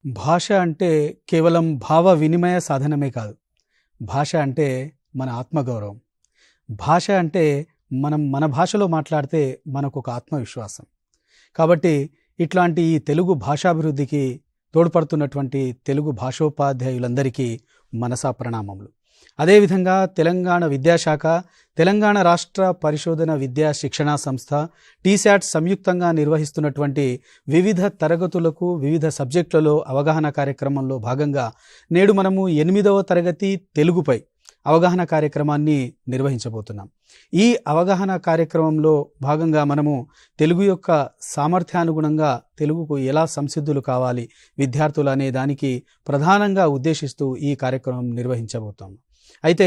భాష అంటే కేవలం భావ వినిమయ సాధనమే కాదు. భాష అంటే మన ఆత్మగౌరవం. భాష అంటే మనం మన భాషలో మాట్లాడితే మనకు ఒక ఆత్మవిశ్వాసం. కాబట్టి ఇట్లాంటి ఈ తెలుగు భాషాభివృద్ధికి తోడ్పడుతున్నటువంటి తెలుగు భాషోపాధ్యాయులందరికీ మనసా ప్రణామములు. అదేవిధంగా తెలంగాణ విద్యాశాఖ, తెలంగాణ రాష్ట్ర పరిశోధన విద్యా శిక్షణా సంస్థ, టీశాట్ సంయుక్తంగా నిర్వహిస్తున్నటువంటి వివిధ తరగతులకు వివిధ సబ్జెక్టులలో అవగాహన కార్యక్రమంలో భాగంగా నేడు మనము 8వ తరగతి తెలుగుపై అవగాహన కార్యక్రమాన్ని నిర్వహించబోతున్నాం. ఈ అవగాహన కార్యక్రమంలో భాగంగా మనము తెలుగు యొక్క సామర్థ్యానుగుణంగా తెలుగుకు ఎలా సంసిద్ధులు కావాలి విద్యార్థులు అనే దానికి ప్రధానంగా ఉద్దేశిస్తూ ఈ కార్యక్రమం నిర్వహించబోతాం. అయితే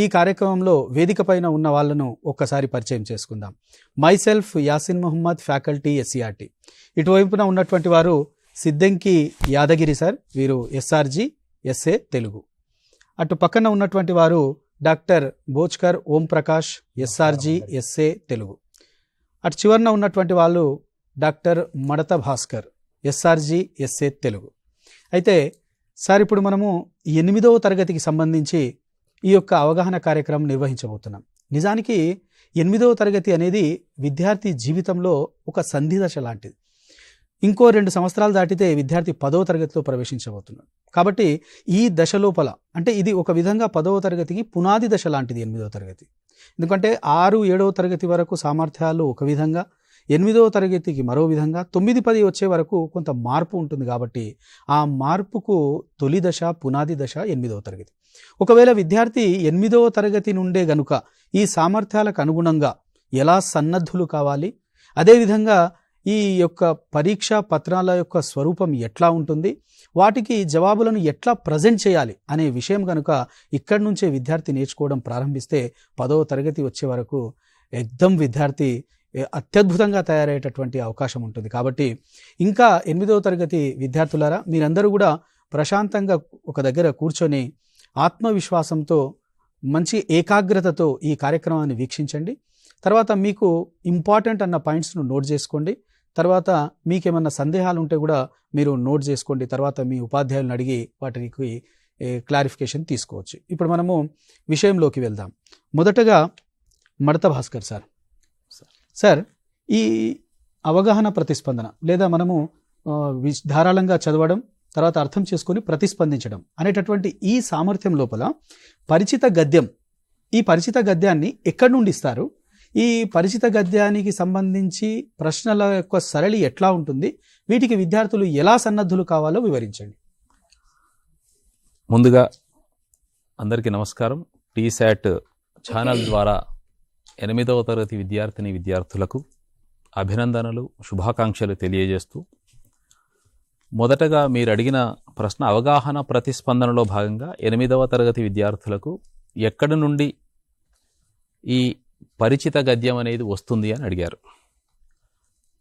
ఈ కార్యక్రమంలో వేదిక పైన ఉన్న వాళ్ళను ఒక్కసారి పరిచయం చేసుకుందాం. Myself Yasin Mohammed, faculty SCERT. ఇటువైపున ఉన్నటువంటి వారు సిద్దంకి యాదగిరి సార్, వీరు ఎస్ఆర్జీ ఎస్ఏ తెలుగు. అటు పక్కన ఉన్నటువంటి వారు doctor Bochkar Om Prakash, SRG SA Telugu. అటు చివరన ఉన్నటువంటి వాళ్ళు డాక్టర్ మడత భాస్కర్, ఎస్ఆర్జీ ఎస్ఏ తెలుగు. అయితే సార్ ఇప్పుడు మనము 8వ తరగతికి సంబంధించి ఈ యొక్క అవగాహన కార్యక్రమం నిర్వహించబోతున్నాం. నిజానికి 8వ తరగతి అనేది విద్యార్థి జీవితంలో ఒక సంధి దశ లాంటిది. ఇంకో 2 సంవత్సరాలు దాటితే విద్యార్థి 10వ తరగతిలో ప్రవేశించబోతున్నాడు. కాబట్టి ఈ దశ లోపల అంటే ఇది ఒక విధంగా 10వ తరగతికి పునాది దశ లాంటిది 8వ తరగతి. ఎందుకంటే 6, 7వ తరగతి వరకు సామర్థ్యాలు ఒక విధంగా, 8వ తరగతికి మరో విధంగా, 9, 10 వచ్చే వరకు కొంత మార్పు ఉంటుంది. కాబట్టి ఆ మార్పుకు తొలి దశ, పునాది దశ 8వ తరగతి. ఒకవేళ విద్యార్థి 8వ తరగతి నుండే గనుక ఈ సామర్థ్యాలకు అనుగుణంగా ఎలా సన్నద్ధులు కావాలి, అదేవిధంగా ఈ యొక్క పరీక్షా పత్రాల యొక్క స్వరూపం ఎట్లా ఉంటుంది, వాటికి జవాబులను ఎట్లా ప్రజెంట్ చేయాలి అనే విషయం కనుక ఇక్కడి నుంచే విద్యార్థి నేర్చుకోవడం ప్రారంభిస్తే 10వ తరగతి వచ్చే వరకు ఎగ్దం విద్యార్థి అత్యద్భుతంగా తయారయ్యేటటువంటి అవకాశం ఉంటుంది. కాబట్టి ఇంకా 8వ తరగతి విద్యార్థులారా, మీరందరూ కూడా ప్రశాంతంగా ఒక దగ్గర కూర్చొని ఆత్మవిశ్వాసంతో మంచి ఏకాగ్రతతో ఈ కార్యక్రమాన్ని వీక్షించండి. తర్వాత మీకు ఇంపార్టెంట్ అన్న పాయింట్స్ను నోట్ చేసుకోండి. తర్వాత మీకేమన్నా సందేహాలు ఉంటే కూడా మీరు నోట్ చేసుకోండి. తర్వాత మీ ఉపాధ్యాయులను అడిగి వాటికి క్లారిఫికేషన్ తీసుకోవచ్చు. ఇప్పుడు మనము విషయంలోకి వెళ్దాం. మొదటగా మడత భాస్కర్ సార్. సార్, ఈ అవగాహన ప్రతిస్పందన లేదా మనము ధారాళంగా చదవడం, తర్వాత అర్థం చేసుకొని ప్రతిస్పందించడం అనేటటువంటి ఈ సామర్థ్యం లోపల పరిచిత గద్యం, ఈ పరిచిత గద్యాన్ని ఎక్కడి నుండి ఇస్తారు, ఈ పరిచిత గద్యానికి సంబంధించి ప్రశ్నల యొక్క సరళి ఎట్లా ఉంటుంది, వీటికి విద్యార్థులు ఎలా సన్నద్ధులు కావాలో వివరించండి. ముందుగా అందరికీ నమస్కారం. టీశాట్ ఛానల్ ద్వారా 8వ తరగతి విద్యార్థులకు అభినందనలు, శుభాకాంక్షలు తెలియజేస్తూ, మొదటగా మీరు అడిగిన ప్రశ్న అవగాహన ప్రతిస్పందనలో భాగంగా 8వ తరగతి విద్యార్థులకు ఎక్కడి నుండి ఈ పరిచిత గద్యం అనేది వస్తుంది అని అడిగారు.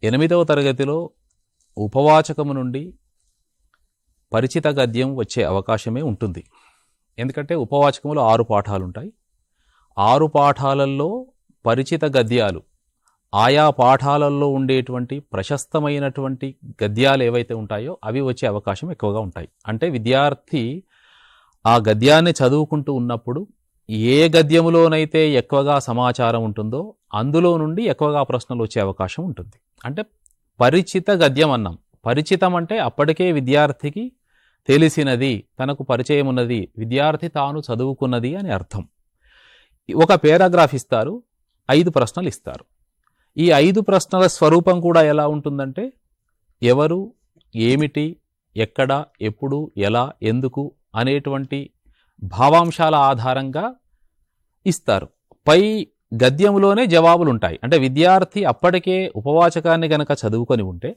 8వ తరగతిలో ఉపవాచకము నుండి పరిచిత గద్యం వచ్చే అవకాశమే ఉంటుంది. ఎందుకంటే ఉపవాచకములో 6 పాఠాలు ఉంటాయి. 6 పాఠాలలో పరిచిత గద్యాలు, ఆయా పాఠాలలో ఉండేటువంటి ప్రశస్తమైనటువంటి గద్యాలు ఏవైతే ఉంటాయో అవి వచ్చే అవకాశం ఎక్కువగా ఉంటాయి. అంటే విద్యార్థి ఆ గద్యాన్ని చదువుకుంటూ ఉన్నప్పుడు ఏ గద్యములోనైతే ఎక్కువగా సమాచారం ఉంటుందో అందులో నుండి ఎక్కువగా ప్రశ్నలు వచ్చే అవకాశం ఉంటుంది. అంటే పరిచిత గద్యం అన్నాం. పరిచితం అంటే అప్పటికే విద్యార్థికి తెలిసినది, తనకు పరిచయం ఉన్నది, విద్యార్థి తాను చదువుకున్నది అని అర్థం. ఒక పారాగ్రాఫ్ ఇస్తారు, 5 ప్రశ్నలు ఇస్తారు. ఈ 5 ప్రశ్నల స్వరూపం కూడా ఎలా ఉంటుందంటే ఎవరు, ఏమిటి, ఎక్కడ, ఎప్పుడు, ఎలా, ఎందుకు అనేటువంటి భావాంశాల ఆధారంగా ఇస్తారు. పై గద్యములోనే జవాబులు ఉంటాయి. అంటే విద్యార్థి అప్పటికే ఉపవాచకాన్ని గనక చదువుకొని ఉంటే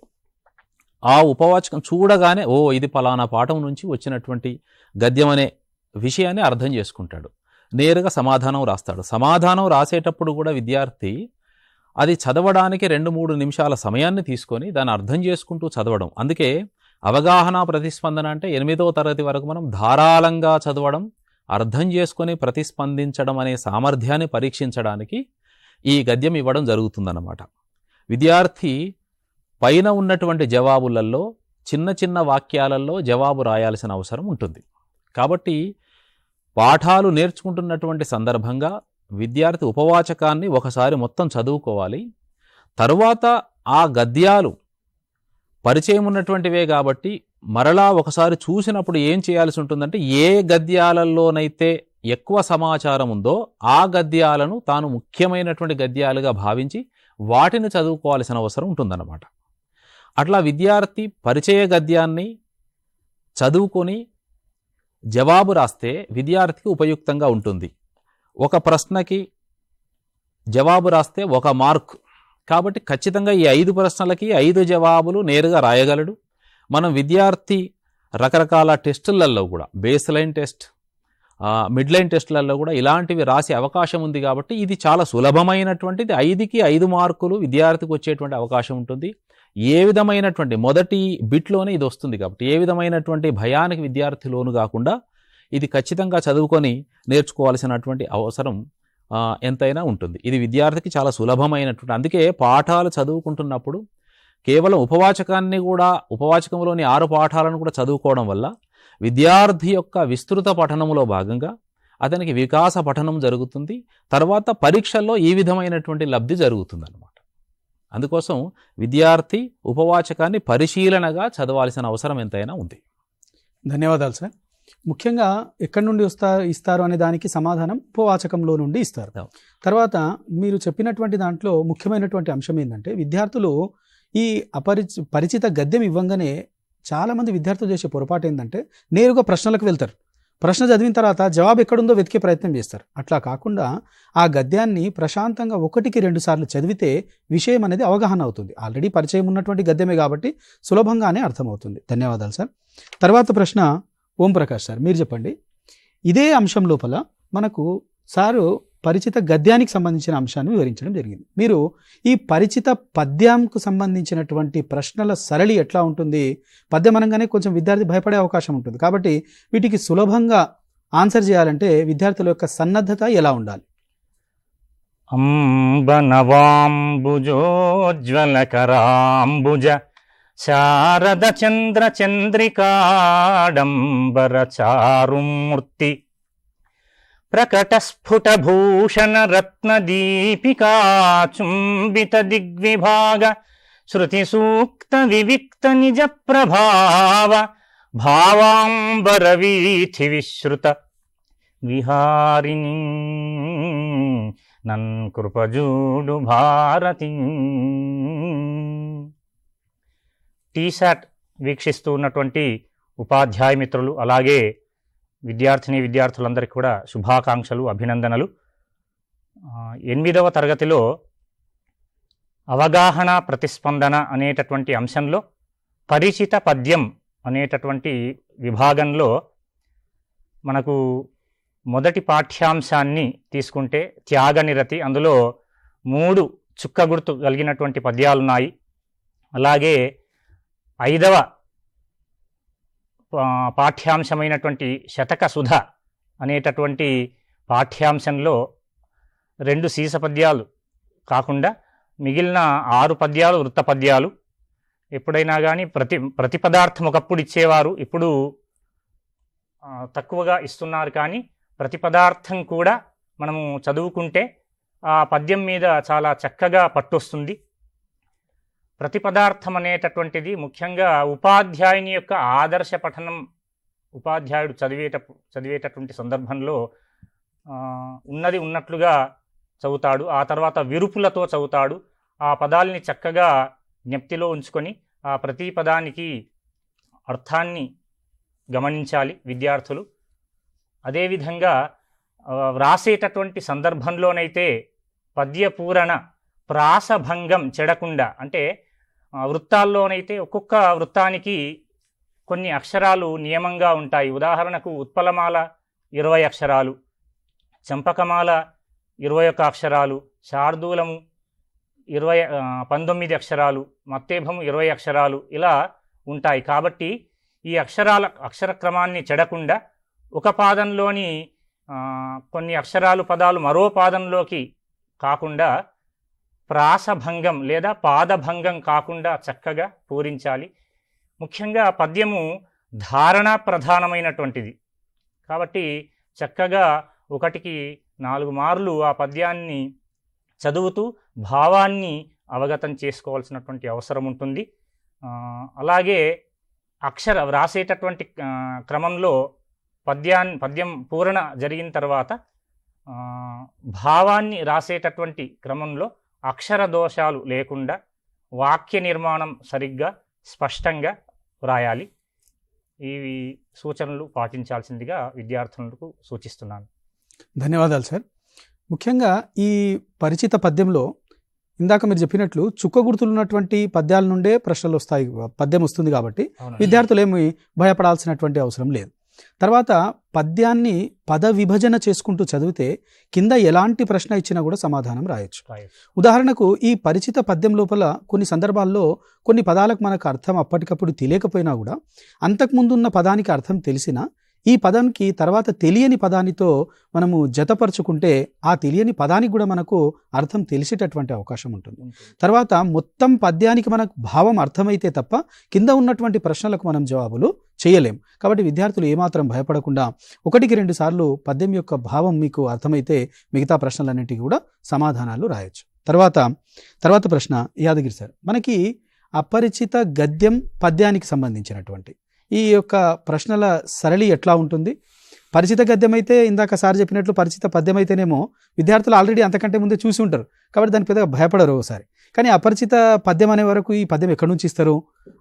ఆ ఉపవాచకం చూడగానే ఓ ఇది పలానా పాఠం నుంచి వచ్చినటువంటి గద్యం అనే విషయాన్ని అర్థం చేసుకుంటాడు. నేరుగా సమాధానం రాస్తాడు. సమాధానం రాసేటప్పుడు కూడా విద్యార్థి అది చదవడానికి 2-3 నిమిషాల సమయాన్ని తీసుకొని దాన్ని అర్థం చేసుకుంటూ చదవడం. అందుకే అవగాహన ప్రతిస్పందన అంటే 8వ తరగతి వరకు మనం ధారాళంగా చదవడం, అర్థం చేసుకొని ప్రతిస్పందించడం అనే సామర్థ్యాన్ని పరీక్షించడానికి ఈ గద్యం ఇవ్వడం జరుగుతుందన్నమాట. విద్యార్థి పైన ఉన్నటువంటి జవాబులలో చిన్న చిన్న వాక్యాలలో జవాబు రాయాల్సిన అవసరం ఉంటుంది. కాబట్టి పాఠాలు నేర్చుకుంటున్నటువంటి సందర్భంగా విద్యార్థి ఉపవాచకాన్ని ఒకసారి మొత్తం చదువుకోవాలి. తరువాత ఆ గద్యాలు పరిచయం ఉన్నటువంటివే కాబట్టి మరలా ఒకసారి చూసినప్పుడు ఏం చేయాల్సి ఉంటుందంటే, ఏ గద్యాలలోనైతే ఎక్కువ సమాచారం ఉందో ఆ గద్యాలను తాను ముఖ్యమైనటువంటి గద్యాలుగా భావించి వాటిని చదువుకోవాల్సిన అవసరం ఉంటుందన్నమాట. అట్లా విద్యార్థి పరిచయ గద్యాన్ని చదువుకొని జవాబు రాస్తే విద్యార్థికి ఉపయుక్తంగా ఉంటుంది. ఒక ప్రశ్నకి జవాబు రాస్తే 1 మార్క్. కాబట్టి ఖచ్చితంగా ఈ 5 ప్రశ్నలకి 5 జవాబులు నేరుగా రాయగలడు. మనం విద్యార్థి రకరకాల టెస్టులలో కూడా, base line test, mid line టెస్టులలో కూడా ఇలాంటివి రాసే అవకాశం ఉంది. కాబట్టి ఇది చాలా సులభమైనటువంటిది. 5కి 5 మార్కులు విద్యార్థికి వచ్చేటువంటి అవకాశం ఉంటుంది. ఏ విధమైనటువంటి మొదటి బిట్లోనే ఇది వస్తుంది. కాబట్టి ఏ విధమైనటువంటి భయానికి విద్యార్థి లోను కాకుండా ఇది ఖచ్చితంగా చదువుకొని నేర్చుకోవాల్సినటువంటి అవసరం ఎంతైనా ఉంటుంది. ఇది విద్యార్థికి చాలా సులభమైనటువంటి, అందుకే పాఠాలు చదువుకుంటున్నప్పుడు కేవలం ఉపవాచకంలోని 6 పాఠాలను కూడా చదువుకోవడం వల్ల విద్యార్థి యొక్క విస్తృత పఠనంలో భాగంగా అతనికి వికాస పఠనం జరుగుతుంది. తర్వాత పరీక్షల్లో ఈ విధమైనటువంటి లబ్ధి జరుగుతుందన్నమాట. అందుకోసం విద్యార్థి ఉపవాచకాన్ని పరిశీలనగా చదవాల్సిన అవసరం ఎంతైనా ఉంది. ధన్యవాదాలు సార్. ముఖ్యంగా ఎక్కడి నుండి ఇస్తారు అనే దానికి సమాధానం ఉపవాచకంలో నుండి ఇస్తారు. తర్వాత మీరు చెప్పినటువంటి దాంట్లో ముఖ్యమైనటువంటి అంశం ఏంటంటే, విద్యార్థులు ఈ పరిచిత గద్యం ఇవ్వంగానే చాలామంది విద్యార్థులు చేసే పొరపాటు ఏంటంటే, నేరుగా ప్రశ్నలకు వెళ్తారు. ప్రశ్న చదివిన తర్వాత జవాబు ఎక్కడుందో వెతికే ప్రయత్నం చేస్తారు. అట్లా కాకుండా ఆ గద్యాన్ని ప్రశాంతంగా 1కి 2 సార్లు చదివితే విషయం అనేది అవగాహన అవుతుంది. ఆల్రెడీ పరిచయం ఉన్నటువంటి గద్యమే కాబట్టి సులభంగానే అర్థమవుతుంది. ధన్యవాదాలు సార్. తర్వాత ప్రశ్న ఓం ప్రకాష్ సార్, మీరు చెప్పండి. ఇదే అంశం లోపల మనకు సారు పరిచిత గద్యానికి సంబంధించిన అంశాన్ని వివరించడం జరిగింది. మీరు ఈ పరిచిత పద్యంకు సంబంధించినటువంటి ప్రశ్నల సరళి ఎట్లా ఉంటుంది? పద్యం అనగానే కొంచెం విద్యార్థి భయపడే అవకాశం ఉంటుంది. కాబట్టి వీటికి సులభంగా ఆన్సర్ చేయాలంటే విద్యార్థుల యొక్క సన్నద్ధత ఎలా ఉండాలి? అంబనవాంబుజోజ్వలకరాంబుజ శారద చంద్ర చంద్రికాడంబర చారుమూర్తి ప్రకటస్ఫుటభూషణ రత్నదీపికా చుంబిత దిగ్విభాగ శృతి సూక్త వివిక్త నిజ ప్రభావ భావాంబర వీథి విశ్రుత విహారిణి నన్ కృపజూడు భారతి. టీశాట్ వీక్షిస్తూ ఉన్నటువంటి ఉపాధ్యాయ మిత్రులు, అలాగే విద్యార్థులందరికీ కూడా శుభాకాంక్షలు, అభినందనలు. 8వ తరగతిలో అవగాహన ప్రతిస్పందన అనేటటువంటి అంశంలో పరిచిత పద్యం అనేటటువంటి విభాగంలో మనకు మొదటి పాఠ్యాంశాన్ని తీసుకుంటే త్యాగనిరతి, అందులో 3 చుక్క గుర్తు కలిగినటువంటి పద్యాలున్నాయి. అలాగే 5వ పాఠ్యాంశమైనటువంటి శతక సుధ అనేటటువంటి పాఠ్యాంశంలో 2 సీస పద్యాలు కాకుండా మిగిలిన 6 పద్యాలు వృత్త పద్యాలు. ఎప్పుడైనా కానీ ప్రతి పదార్థం ఒకప్పుడు ఇచ్చేవారు, ఇప్పుడు తక్కువగా ఇస్తున్నారు. కానీ ప్రతి పదార్థం కూడా మనము చదువుకుంటే ఆ పద్యం మీద చాలా చక్కగా పట్టొస్తుంది. ప్రతి పదార్థం అనేటటువంటిది ముఖ్యంగా ఉపాధ్యాయుని యొక్క ఆదర్శ పఠనం. ఉపాధ్యాయుడు చదివేటటువంటి సందర్భంలో ఉన్నది ఉన్నట్లుగా చదువుతాడు. ఆ తర్వాత విరుపులతో చదువుతాడు. ఆ పదాలని చక్కగా జ్ఞప్తిలో ఉంచుకొని ఆ ప్రతి పదానికి అర్థాన్ని గమనించాలి విద్యార్థులు. అదేవిధంగా వ్రాసేటటువంటి సందర్భంలోనైతే పద్యపూరణ ప్రాసభంగం చెడకుండా, అంటే వృత్తాల్లోనైతే ఒక్కొక్క వృత్తానికి కొన్ని అక్షరాలు నియమంగా ఉంటాయి. ఉదాహరణకు ఉత్పలమాల 20 అక్షరాలు, చంపకమాల 21 అక్షరాలు, శార్దూలము 19 అక్షరాలు, మత్తేభము 20 అక్షరాలు ఇలా ఉంటాయి. కాబట్టి ఈ అక్షర క్రమాన్ని చెడకుండా ఒక పాదంలోని కొన్ని అక్షరాలు పదాలు మరో పాదంలోకి కాకుండా ప్రాసభంగం లేదా పాదభంగం కాకుండా చక్కగా పూరించాలి. ముఖ్యంగా పద్యము ధారణ ప్రధానమైనటువంటిది కాబట్టి చక్కగా 1కి 4 మార్లు ఆ పద్యాన్ని చదువుతూ భావాన్ని అవగతం చేసుకోవాల్సినటువంటి అవసరం ఉంటుంది. అలాగే వ్రాసేటటువంటి క్రమంలో పద్యం పూరణ జరిగిన తర్వాత భావాన్ని రాసేటటువంటి క్రమంలో అక్షర దోషాలు లేకుండా వాక్య నిర్మాణం సరిగ్గా స్పష్టంగా వ్రాయాలి. ఈ సూచనలు పాటించాల్సిందిగా విద్యార్థులకు సూచిస్తున్నాను. ధన్యవాదాలు సార్. ముఖ్యంగా ఈ పరిచిత పద్యంలో ఇందాక మీరు చెప్పినట్లు చుక్క గుర్తులు ఉన్నటువంటి పద్యాల నుండే ప్రశ్నలు వస్తాయి, పద్యం వస్తుంది కాబట్టి విద్యార్థులు ఏమి భయపడాల్సినటువంటి అవసరం లేదు. తర్వాత పద్యాన్ని పద విభజన చేసుకుంటూ చదివితే కింద ఎలాంటి ప్రశ్న ఇచ్చినా కూడా సమాధానం రాయొచ్చు. ఉదాహరణకు ఈ పరిచిత పద్యం లోపల కొన్ని సందర్భాల్లో కొన్ని పదాలకు మనకు అర్థం అప్పటికప్పుడు తెలియకపోయినా కూడా అంతకుముందు ఉన్న పదానికి అర్థం తెలిసినా ఈ పదానికి తర్వాత తెలియని పదానితో మనము జతపరుచుకుంటే ఆ తెలియని పదానికి కూడా మనకు అర్థం తెలిసేటటువంటి అవకాశం ఉంటుంది. తర్వాత మొత్తం పద్యానికి మనకు భావం అర్థమైతే తప్ప కింద ఉన్నటువంటి ప్రశ్నలకు మనం జవాబులు చేయలేం. కాబట్టి విద్యార్థులు ఏమాత్రం భయపడకుండా 1కి 2 సార్లు పద్యం యొక్క భావం మీకు అర్థమైతే మిగతా ప్రశ్నలన్నింటికి కూడా సమాధానాలు రాయొచ్చు. తర్వాత ప్రశ్న యాదగిరి సార్, మనకి అపరిచిత గద్యం పద్యానికి సంబంధించినటువంటి ఈ యొక్క ప్రశ్నల సరళి ఎట్లా ఉంటుంది? పరిచిత గద్యం అయితే ఇందాక సార్ చెప్పినట్లు పరిచిత పద్యం అయితేనేమో విద్యార్థులు ఆల్రెడీ అంతకంటే ముందే చూసి ఉంటారు కాబట్టి దాని పెద్దగా భయపడరు ఒకసారి. కానీ అపరిచిత పద్యం అనే వరకు ఈ పద్యం ఎక్కడి నుంచి ఇస్తారు,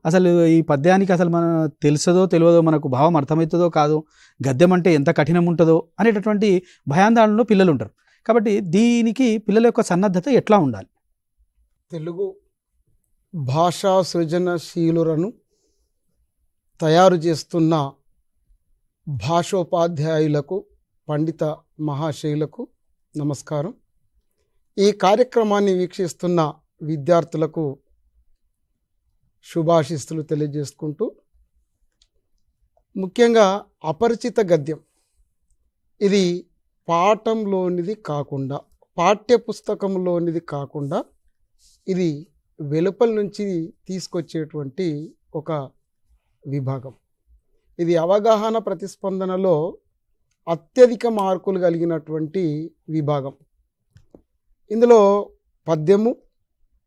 అసలు ఈ పద్యానికి అసలు మన తెలుసదో తెలియదో, మనకు భావం అర్థమవుతుందో కాదు, గద్యం అంటే ఎంత కఠినం ఉంటుందో అనేటటువంటి భయాందోళనలో పిల్లలు ఉంటారు. కాబట్టి దీనికి పిల్లల యొక్క సన్నద్ధత ఎట్లా ఉండాలి? తెలుగు భాషా సృజనశీలులను తయారు చేస్తున్న భాషోపాధ్యాయులకు, పండిత మహాశయులకు నమస్కారం. ఈ కార్యక్రమాన్ని వీక్షిస్తున్న విద్యార్థులకు శుభాశిస్తులు తెలియజేసుకుంటూ, ముఖ్యంగా అపరిచిత గద్యం ఇది పాఠంలోనిది కాకుండా, పాఠ్యపుస్తకంలోనిది కాకుండా ఇది వెలుపల నుంచి తీసుకొచ్చేటువంటి ఒక విభాగం. ఇది అవగాహన ప్రతిస్పందనలో అత్యధిక మార్కులు కలిగినటువంటి విభాగం. ఇందులో పద్యము,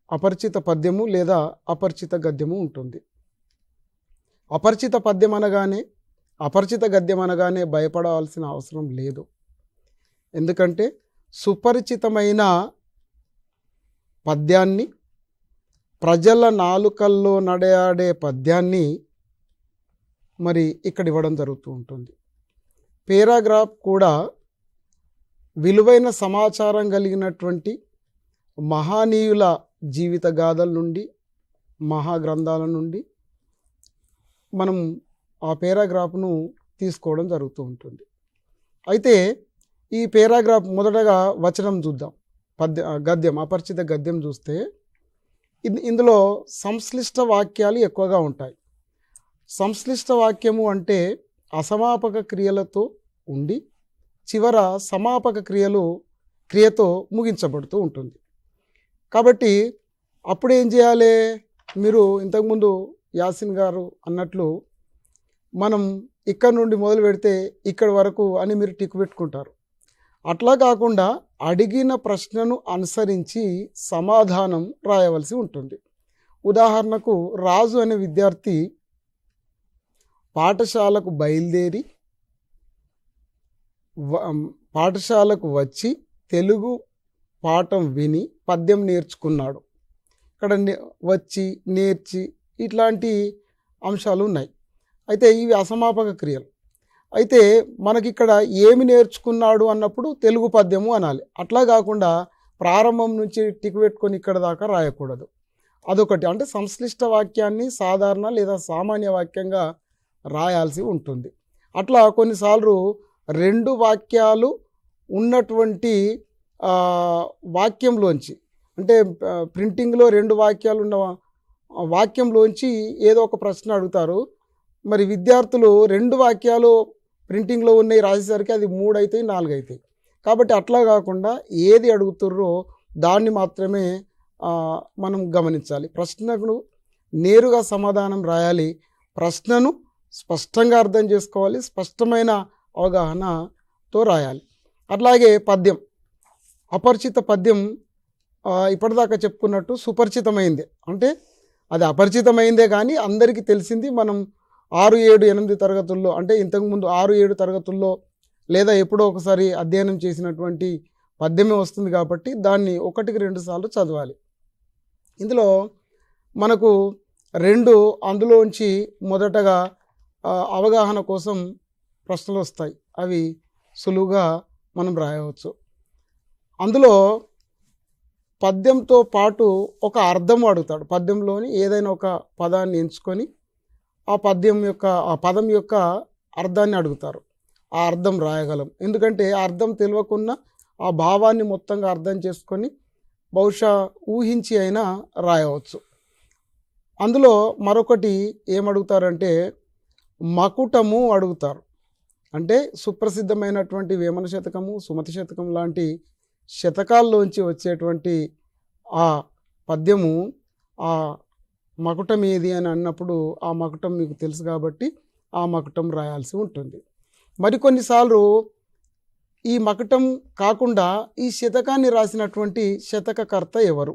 అపరిచిత పద్యము లేదా అపరిచిత గద్యము ఉంటుంది. అపరిచిత పద్యం అనగానే, అపరిచిత గద్యం అనగానే భయపడాల్సిన అవసరం లేదు. ఎందుకంటే సుపరిచితమైన పద్యాన్ని, ప్రజల నాలుకల్లో నడయాడే పద్యాన్ని మరి ఇక్కడ ఇవ్వడం జరుగుతూ ఉంటుంది. పేరాగ్రాఫ్ కూడా విలువైన సమాచారం కలిగినటువంటి మహానీయుల జీవిత గాథల నుండి, మహాగ్రంథాల నుండి మనం ఆ పేరాగ్రాఫ్ను తీసుకోవడం జరుగుతూ ఉంటుంది. అయితే ఈ పేరాగ్రాఫ్ మొదటగా వచనం చూద్దాం. గద్యం, అపరిచిత గద్యం చూస్తే ఇందులో సంశ్లిష్ట వాక్యాలు ఎక్కువగా ఉంటాయి. సంశ్లిష్ట వాక్యము అంటే అసమాపక క్రియలతో ఉండి చివర సమాపక క్రియతో ముగించబడుతూ ఉంటుంది. కాబట్టి అప్పుడు ఏం చేయాలి? మీరు ఇంతకుముందు యాసిన్ గారు అన్నట్లు మనం ఇక్కడ నుండి మొదలు పెడితే ఇక్కడి వరకు అని మీరు టిక్ పెట్టుకుంటారు. అట్లా కాకుండా అడిగిన ప్రశ్నను అనుసరించి సమాధానం రాయవలసి ఉంటుంది. ఉదాహరణకు, రాజు అనే విద్యార్థి పాఠశాలకు బయలుదేరి పాఠశాలకు వచ్చి తెలుగు పాఠం విని పద్యం నేర్చుకున్నాడు. ఇక్కడ వచ్చి, నేర్చి ఇట్లాంటి అంశాలు ఉన్నాయి. అయితే ఇవి అసమాపక క్రియలు. అయితే మనకిక్కడ ఏమి నేర్చుకున్నాడు అన్నప్పుడు తెలుగు పద్యము అనాలి. అట్లా కాకుండా ప్రారంభం నుంచి టిక్ పెట్టుకొని ఇక్కడ దాకా రాయకూడదు. అదొకటి. అంటే సంశ్లిష్ట వాక్యాన్ని సాధారణ లేదా సామాన్య వాక్యంగా రాయాల్సి ఉంటుంది. అట్లా కొన్నిసార్లు 2 వాక్యాలు ఉన్నటువంటి వాక్యంలోంచి, అంటే ప్రింటింగ్లో 2 వాక్యాలు ఉన్న వాక్యంలోంచి ఏదో ఒక ప్రశ్న అడుగుతారు. మరి విద్యార్థులు 2 వాక్యాలు ప్రింటింగ్లో ఉన్నాయి రాసేసరికి అది 3 అవుతాయి, 4 అవుతాయి. కాబట్టి అట్లా కాకుండా ఏది అడుగుతుర్రో దాన్ని మాత్రమే మనం గమనించాలి. ప్రశ్నకు నేరుగా సమాధానం రాయాలి. ప్రశ్నను స్పష్టంగా అర్థం చేసుకోవాలి, స్పష్టమైన అవగాహనతో రాయాలి. అట్లాగే పద్యం, అపరిచిత పద్యం ఇప్పటిదాకా చెప్పుకున్నట్టు సుపరిచితమైందే, అంటే అది అపరిచితమైందే కానీ అందరికీ తెలిసింది. మనం 6, 7, 8 తరగతుల్లో, అంటే ఇంతకుముందు 6, 7 తరగతుల్లో లేదా ఎప్పుడో ఒకసారి అధ్యయనం చేసినటువంటి పద్యమే వస్తుంది కాబట్టి దాన్ని 1కి 2 సార్లు చదవాలి. ఇందులో మనకు 2 అందులోంచి మొదటగా అవగాహన కోసం ప్రశ్నలు వస్తాయి. అవి సులువుగా మనం రాయవచ్చు. అందులో పద్యంతో పాటు ఒక అర్థం అడుగుతాడు. పద్యంలోని ఏదైనా ఒక పదాన్ని ఎంచుకొని ఆ పదం యొక్క అర్థాన్ని అడుగుతారు. ఆ అర్థం రాయగలం. ఎందుకంటే ఆ అర్థం తెలియకుండా ఆ భావాన్ని మొత్తంగా అర్థం చేసుకొని బహుశా ఊహించి అయినా రాయవచ్చు. అందులో మరొకటి ఏమడుగుతారంటే మకుటము అడుగుతారు. అంటే సుప్రసిద్ధమైనటువంటి వేమన శతకము, సుమతి శతకం లాంటి శతకాల్లోంచి వచ్చేటువంటి ఆ పద్యము, ఆ మకుటం ఏది అని అన్నప్పుడు ఆ మకుటం మీకు తెలుసు కాబట్టి ఆ మకుటం రాయాల్సి ఉంటుంది. మరికొన్నిసార్లు ఈ మకుటం కాకుండా ఈ శతకాన్ని రాసినటువంటి శతకకర్త ఎవరు,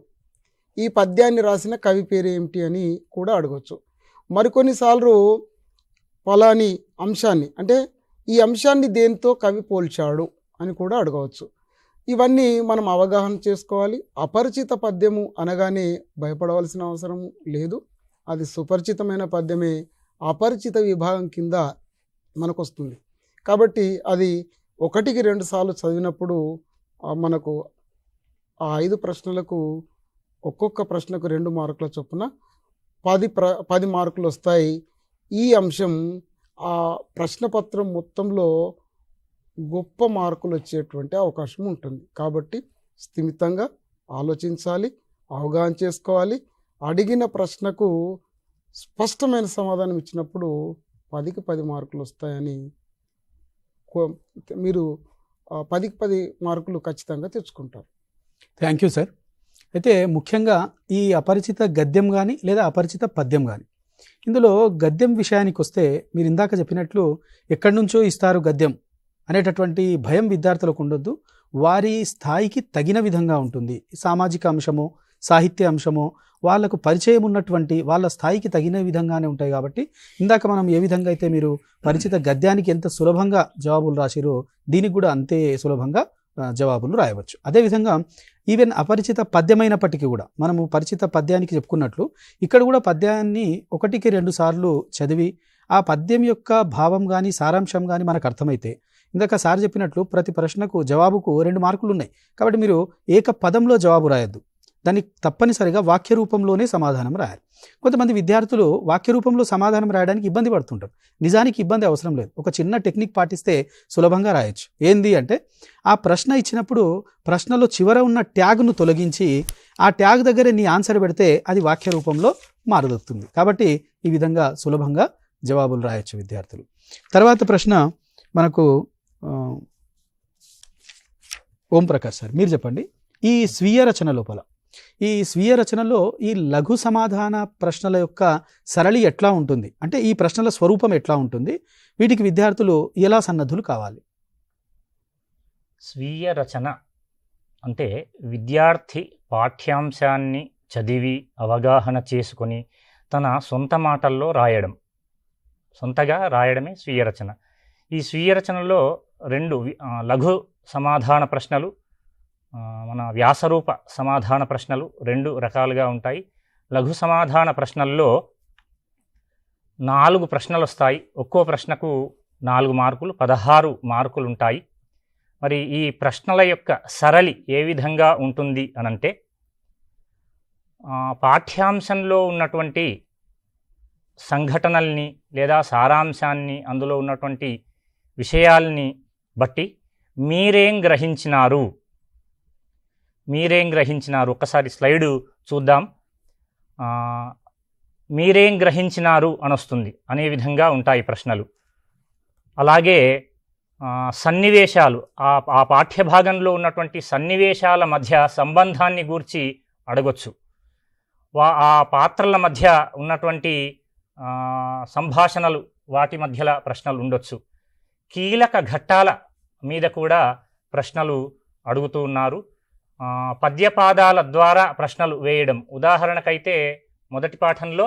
ఈ పద్యాన్ని రాసిన కవి పేరు ఏమిటి అని కూడా అడగవచ్చు. మరికొన్నిసార్లు ఫలాని అంశాన్ని, అంటే ఈ అంశాన్ని దేంతో కవి పోల్చాడు అని కూడా అడగవచ్చు. ఇవన్నీ మనం అవగాహన చేసుకోవాలి. అపరిచిత పద్యము అనగానే భయపడవలసిన అవసరం లేదు. అది సుపరిచితమైన పద్యమే అపరిచిత విభాగం కింద మనకు వస్తుంది. కాబట్టి అది 1కి 2 సార్లు చదివినప్పుడు మనకు ఆ 5 ప్రశ్నలకు ఒక్కొక్క ప్రశ్నకు 2 మార్కుల చొప్పున 10 మార్కులు వస్తాయి. ఈ అంశం ఆ ప్రశ్నపత్రం మొత్తంలో గొప్ప మార్కులు వచ్చేటువంటి అవకాశం ఉంటుంది. కాబట్టి స్థిమితంగా ఆలోచించాలి, అవగాహన చేసుకోవాలి. అడిగిన ప్రశ్నకు స్పష్టమైన సమాధానం ఇచ్చినప్పుడు 10కి 10 మార్కులు వస్తాయని మీరు 10కి 10 మార్కులు ఖచ్చితంగా తెచ్చుకుంటారు. Thank you sir. అయితే ముఖ్యంగా ఈ అపరిచిత గద్యం కానీ లేదా అపరిచిత పద్యం కానీ, ఇందులో గద్యం విషయానికి వస్తే మీరు ఇందాక చెప్పినట్లు ఎక్కడి నుంచో ఇస్తారు గద్యం అనేటటువంటి భయం విద్యార్థులకు ఉండొద్దు. వారి స్థాయికి తగిన విధంగా ఉంటుంది. సామాజిక అంశము, సాహిత్య అంశము, వాళ్లకు పరిచయం ఉన్నటువంటి వాళ్ళ స్థాయికి తగిన విధంగానే ఉంటాయి. కాబట్టి ఇందాక మనం ఏ విధంగా అయితే మీరు పరిచిత గద్యానికి ఎంత సులభంగా జవాబులు రాసిరో దీనికి కూడా అంతే సులభంగా జవాబులు రాయవచ్చు. అదేవిధంగా ఈవెన్ అపరిచిత పద్యమైనప్పటికీ కూడా మనము పరిచిత పద్యానికి చెప్పుకున్నట్లు ఇక్కడ కూడా పద్యాన్ని 1కి 2 సార్లు చదివి ఆ పద్యం యొక్క భావం కానీ సారాంశం కానీ మనకు అర్థమైతే, ఇందాక సార్ చెప్పినట్లు ప్రతి ప్రశ్నకు జవాబుకు 2 మార్కులు ఉన్నాయి. కాబట్టి మీరు ఏక పదంలో జవాబు రాయొద్దు, దానికి తప్పనిసరిగా వాక్య రూపంలోనే సమాధానం రాయాలి. కొంతమంది విద్యార్థులు వాక్య రూపంలో సమాధానం రాయడానికి ఇబ్బంది పడుతుంటారు. నిజానికి ఇబ్బంది అవసరం లేదు. ఒక చిన్న టెక్నిక్ పాటిస్తే సులభంగా రాయొచ్చు. ఏంది అంటే ఆ ప్రశ్న ఇచ్చినప్పుడు ప్రశ్నలో చివర ఉన్న ట్యాగ్ను తొలగించి ఆ ట్యాగ్ దగ్గర నీ ఆన్సర్ పెడితే అది వాక్య రూపంలో మారుదొస్తుంది. కాబట్టి ఈ విధంగా సులభంగా జవాబులు రాయొచ్చు విద్యార్థులు. తర్వాత ప్రశ్న మనకు ఓం ప్రకాష్ సార్, మీరు చెప్పండి. ఈ స్వీయ రచన లోపల, ఈ స్వీయ రచనలో ఈ లఘు సమాధాన ప్రశ్నల యొక్క సరళి ఎట్లా ఉంటుంది, అంటే ఈ ప్రశ్నల స్వరూపం ఎట్లా ఉంటుంది, వీటికి విద్యార్థులు ఎలా సన్నద్ధులు కావాలి? స్వీయ రచన అంటే విద్యార్థి పాఠ్యాంశాన్ని చదివి అవగాహన చేసుకొని తన సొంత మాటల్లో రాయడం, సొంతగా రాయడమే స్వీయ రచన. ఈ స్వీయ రచనలో 2 లఘు సమాధాన ప్రశ్నలు, మన వ్యాసరూప సమాధాన ప్రశ్నలు 2 రకాలుగా ఉంటాయి. లఘు సమాధాన ప్రశ్నల్లో 4 ప్రశ్నలు వస్తాయి. ఒక్కో ప్రశ్నకు 4 మార్కులు, 16 మార్కులు ఉంటాయి. మరి ఈ ప్రశ్నల యొక్క సరళి ఏ విధంగా ఉంటుంది అనంటే, పాఠ్యాంశంలో ఉన్నటువంటి సంఘటనల్ని లేదా సారాంశాన్ని, అందులో ఉన్నటువంటి విషయాల్ని బట్టి మీరేం గ్రహించినారు, ఒక్కసారి స్లైడు చూద్దాం. మీరేం గ్రహించినారు అనొస్తుంది అనే విధంగా ఉంటాయి ప్రశ్నలు. అలాగే సన్నివేశాలు, ఆ పాఠ్యభాగంలో ఉన్నటువంటి సన్నివేశాల మధ్య సంబంధాన్ని గూర్చి అడగొచ్చు. ఆ పాత్రల మధ్య ఉన్నటువంటి సంభాషణలు వాటి మధ్యలో ప్రశ్నలు ఉండొచ్చు. కీలక ఘట్టాల మీద కూడా ప్రశ్నలు అడుగుతూ ఉన్నారు. పద్యపాదాల ద్వారా ప్రశ్నలు వేయడం. ఉదాహరణకైతే మొదటి పాఠంలో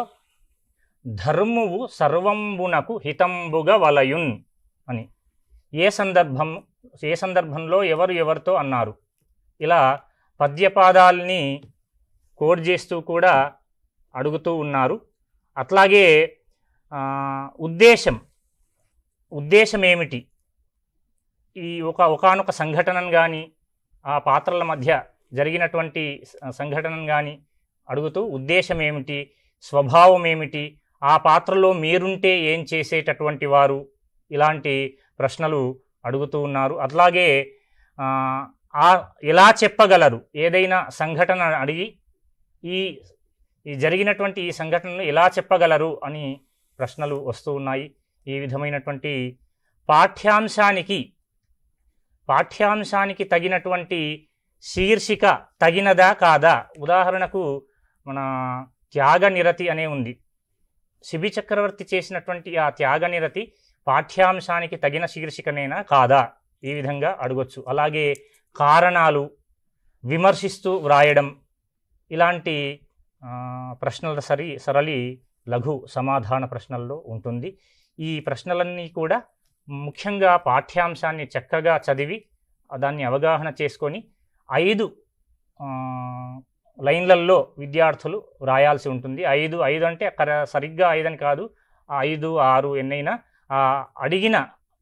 ధర్మువు సర్వంబునకు హితంబుగా వలయున్ అని ఏ సందర్భంలో ఎవరు ఎవరితో అన్నారు. ఇలా పద్యపాదాలని కోడ్ చేస్తూ కూడా అడుగుతూ ఉన్నారు. అట్లాగే ఉద్దేశం ఏమిటి, ఈ ఒకానొక సంఘటనను కానీ ఆ పాత్రల మధ్య జరిగినటువంటి సంఘటనను కానీ అడుగుతూ ఉద్దేశం ఏమిటి, స్వభావం ఏమిటి, ఆ పాత్రలో మీరుంటే ఏం చేసేటటువంటి వారు, ఇలాంటి ప్రశ్నలు అడుగుతూ ఉన్నారు. అట్లాగే ఎలా చెప్పగలరు, ఏదైనా సంఘటన అడిగి ఈ జరిగినటువంటి ఈ సంఘటనను ఎలా చెప్పగలరు అని ప్రశ్నలు వస్తూ ఉన్నాయి. ఈ విధమైనటువంటి పాఠ్యాంశానికి తగినటువంటి శీర్షిక తగినదా కాదా. ఉదాహరణకు మన త్యాగనిరతి అనే ఉంది. శిబి చక్రవర్తి చేసినటువంటి ఆ త్యాగనిరతి పాఠ్యాంశానికి తగిన శీర్షికనేనా కాదా, ఈ విధంగా అడగొచ్చు. అలాగే కారణాలు విమర్శిస్తూ వ్రాయడం, ఇలాంటి ప్రశ్నల సరళి లఘు సమాధాన ప్రశ్నల్లో ఉంటుంది. ఈ ప్రశ్నలన్నీ కూడా ముఖ్యంగా పాఠ్యాంశాన్ని చక్కగా చదివి దాన్ని అవగాహన చేసుకొని 5 లైన్లలో విద్యార్థులు వ్రాయాల్సి ఉంటుంది. 5 అంటే అక్కడ సరిగ్గా 5 అని కాదు, 5, 6 ఎన్నైనా అడిగిన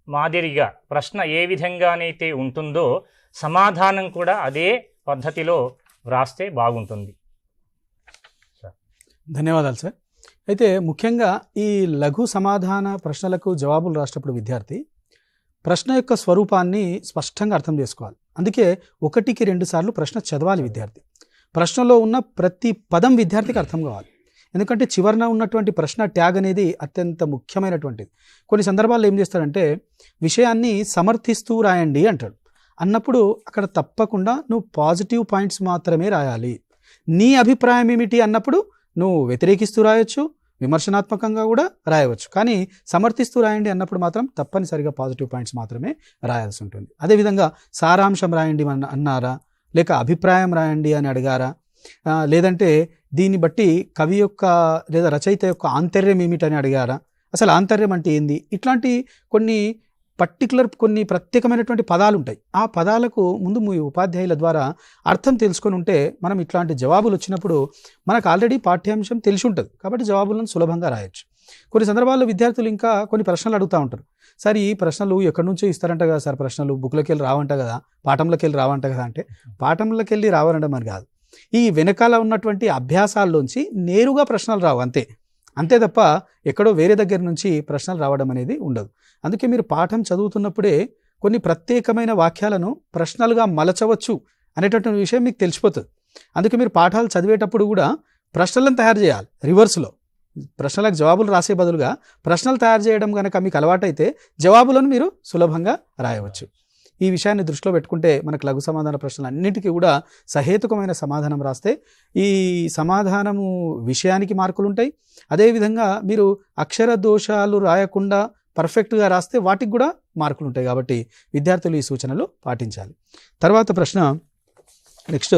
మాదిరిగా ప్రశ్న ఏ విధంగానైతే ఉంటుందో సమాధానం కూడా అదే పద్ధతిలో వ్రాస్తే బాగుంటుంది. ధన్యవాదాలు సార్. అయితే ముఖ్యంగా ఈ లఘు సమాధాన ప్రశ్నలకు జవాబులు రాసేటప్పుడు విద్యార్థి ప్రశ్న యొక్క స్వరూపాన్ని స్పష్టంగా అర్థం చేసుకోవాలి. అందుకే 1కి 2 సార్లు ప్రశ్న చదవాలి విద్యార్థి. ప్రశ్నలో ఉన్న ప్రతి పదం విద్యార్థికి అర్థం కావాలి. ఎందుకంటే చివరన ఉన్నటువంటి ప్రశ్న ట్యాగ్ అనేది అత్యంత ముఖ్యమైనటువంటిది. కొన్ని సందర్భాల్లో ఏం చేస్తాడంటే విషయాన్ని సమర్థిస్తూ రాయండి అంటాడు. అన్నప్పుడు అక్కడ తప్పకుండా నువ్వు పాజిటివ్ పాయింట్స్ మాత్రమే రాయాలి. నీ అభిప్రాయం ఏమిటి అన్నప్పుడు నువ్వు వ్యతిరేకిస్తూ రాయొచ్చు, విమర్శనాత్మకంగా కూడా రాయవచ్చు. కానీ సమర్థిస్తూ రాయండి అన్నప్పుడు మాత్రం తప్పనిసరిగా పాజిటివ్ పాయింట్స్ మాత్రమే రాయాల్సి ఉంటుంది. అదేవిధంగా సారాంశం రాయండి అన్నారా, లేక అభిప్రాయం రాయండి అని అడిగారా, లేదంటే దీన్ని బట్టి కవి యొక్క లేదా రచయిత యొక్క ఆంతర్యం ఏమిటని అడిగారా, అసలు ఆంతర్యం అంటే ఏంది, ఇట్లాంటి కొన్ని ప్రత్యేకమైనటువంటి పదాలు ఉంటాయి. ఆ పదాలకు ముందు మీ ఉపాధ్యాయుల ద్వారా అర్థం తెలుసుకొని ఉంటే మనం ఇట్లాంటి జవాబులు వచ్చినప్పుడు మనకు ఆల్రెడీ పాఠ్యాంశం తెలిసి ఉంటుంది కాబట్టి జవాబులను సులభంగా రాయొచ్చు. కొన్ని సందర్భాల్లో విద్యార్థులు ఇంకా కొన్ని ప్రశ్నలు అడుగుతూ ఉంటారు. సార్ ఈ ప్రశ్నలు ఎక్కడి నుంచో ఇస్తారంట కదా సార్, ప్రశ్నలు బుక్లోకి వెళ్ళి రావంట కదా, పాఠంలోకి వెళ్ళి రావంట కదా అంటే పాఠంలోకి వెళ్ళి రావనడం అని కాదు. ఈ వెనకాల ఉన్నటువంటి అభ్యాసాల్లోంచి నేరుగా ప్రశ్నలు రావు, అంతే తప్ప ఎక్కడో వేరే దగ్గర నుంచి ప్రశ్నలు రావడం అనేది ఉండదు. అందుకే మీరు పాఠం చదువుతున్నప్పుడే కొన్ని ప్రత్యేకమైన వాక్యాలను ప్రశ్నలుగా మలచవచ్చు అనేటటువంటి విషయం మీకు తెలిసిపోతుంది. అందుకే మీరు పాఠాలు చదివేటప్పుడు కూడా ప్రశ్నలను తయారు చేయాలి. రివర్స్లో ప్రశ్నలకు జవాబులు రాసే బదులుగా ప్రశ్నలు తయారు చేయడం కనుక మీకు అలవాటైతే జవాబులను మీరు సులభంగా రాయవచ్చు. ఈ విషయాన్ని దృష్టిలో పెట్టుకుంటే మనకు లఘు సమాధాన ప్రశ్నలు అన్నింటికీ కూడా సహేతుకమైన సమాధానం రాస్తే ఈ సమాధానము విషయానికి మార్కులు ఉంటాయి. అదేవిధంగా మీరు అక్షర దోషాలు రాయకుండా పర్ఫెక్ట్గా రాస్తే వాటికి కూడా మార్కులు ఉంటాయి. కాబట్టి విద్యార్థులు ఈ సూచనలు పాటించాలి. తర్వాత ప్రశ్న నెక్స్ట్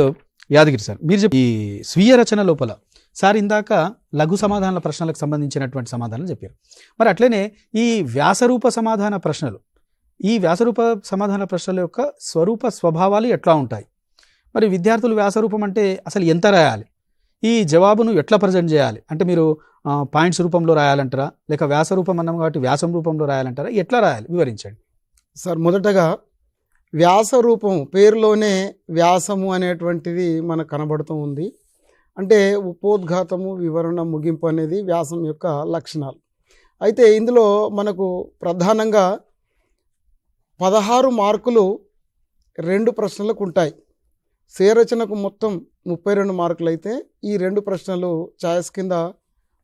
యాదగిరి సార్, మీరు ఈ స్వీయ రచన లోపల సార్ ఇందాక లఘు సమాధానాల ప్రశ్నలకు సంబంధించినటువంటి సమాధానాలు చెప్పారు. మరి అట్లనే ఈ వ్యాసరూప సమాధాన ప్రశ్నలు, ఈ వ్యాసరూప సమాధాన ప్రశ్నల యొక్క స్వరూప స్వభావాలు ఎట్లా ఉంటాయి, మరి విద్యార్థులు వ్యాసరూపం అంటే అసలు ఎంత రాయాలి, ఈ జవాబును ఎట్లా ప్రజెంట్ చేయాలి, అంటే మీరు పాయింట్స్ రూపంలో రాయాలంటారా, లేక వ్యాసరూపం అన్నాం కాబట్టి వ్యాసం రూపంలో రాయాలంటారా, ఎట్లా రాయాలి వివరించండి సార్. మొదటగా వ్యాసరూపం పేరులోనే వ్యాసము అనేటువంటిది మనకు కనబడుతూ ఉంది. అంటే ఉపోద్ఘాతము, వివరణ, ముగింపు అనేది వ్యాసం యొక్క లక్షణాలు. అయితే ఇందులో మనకు ప్రధానంగా 16 మార్కులు 2 ప్రశ్నలకు ఉంటాయి. స్వీయరచనకు మొత్తం 32 మార్కులు అయితే ఈ 2 ప్రశ్నలు ఛాయిస్ కింద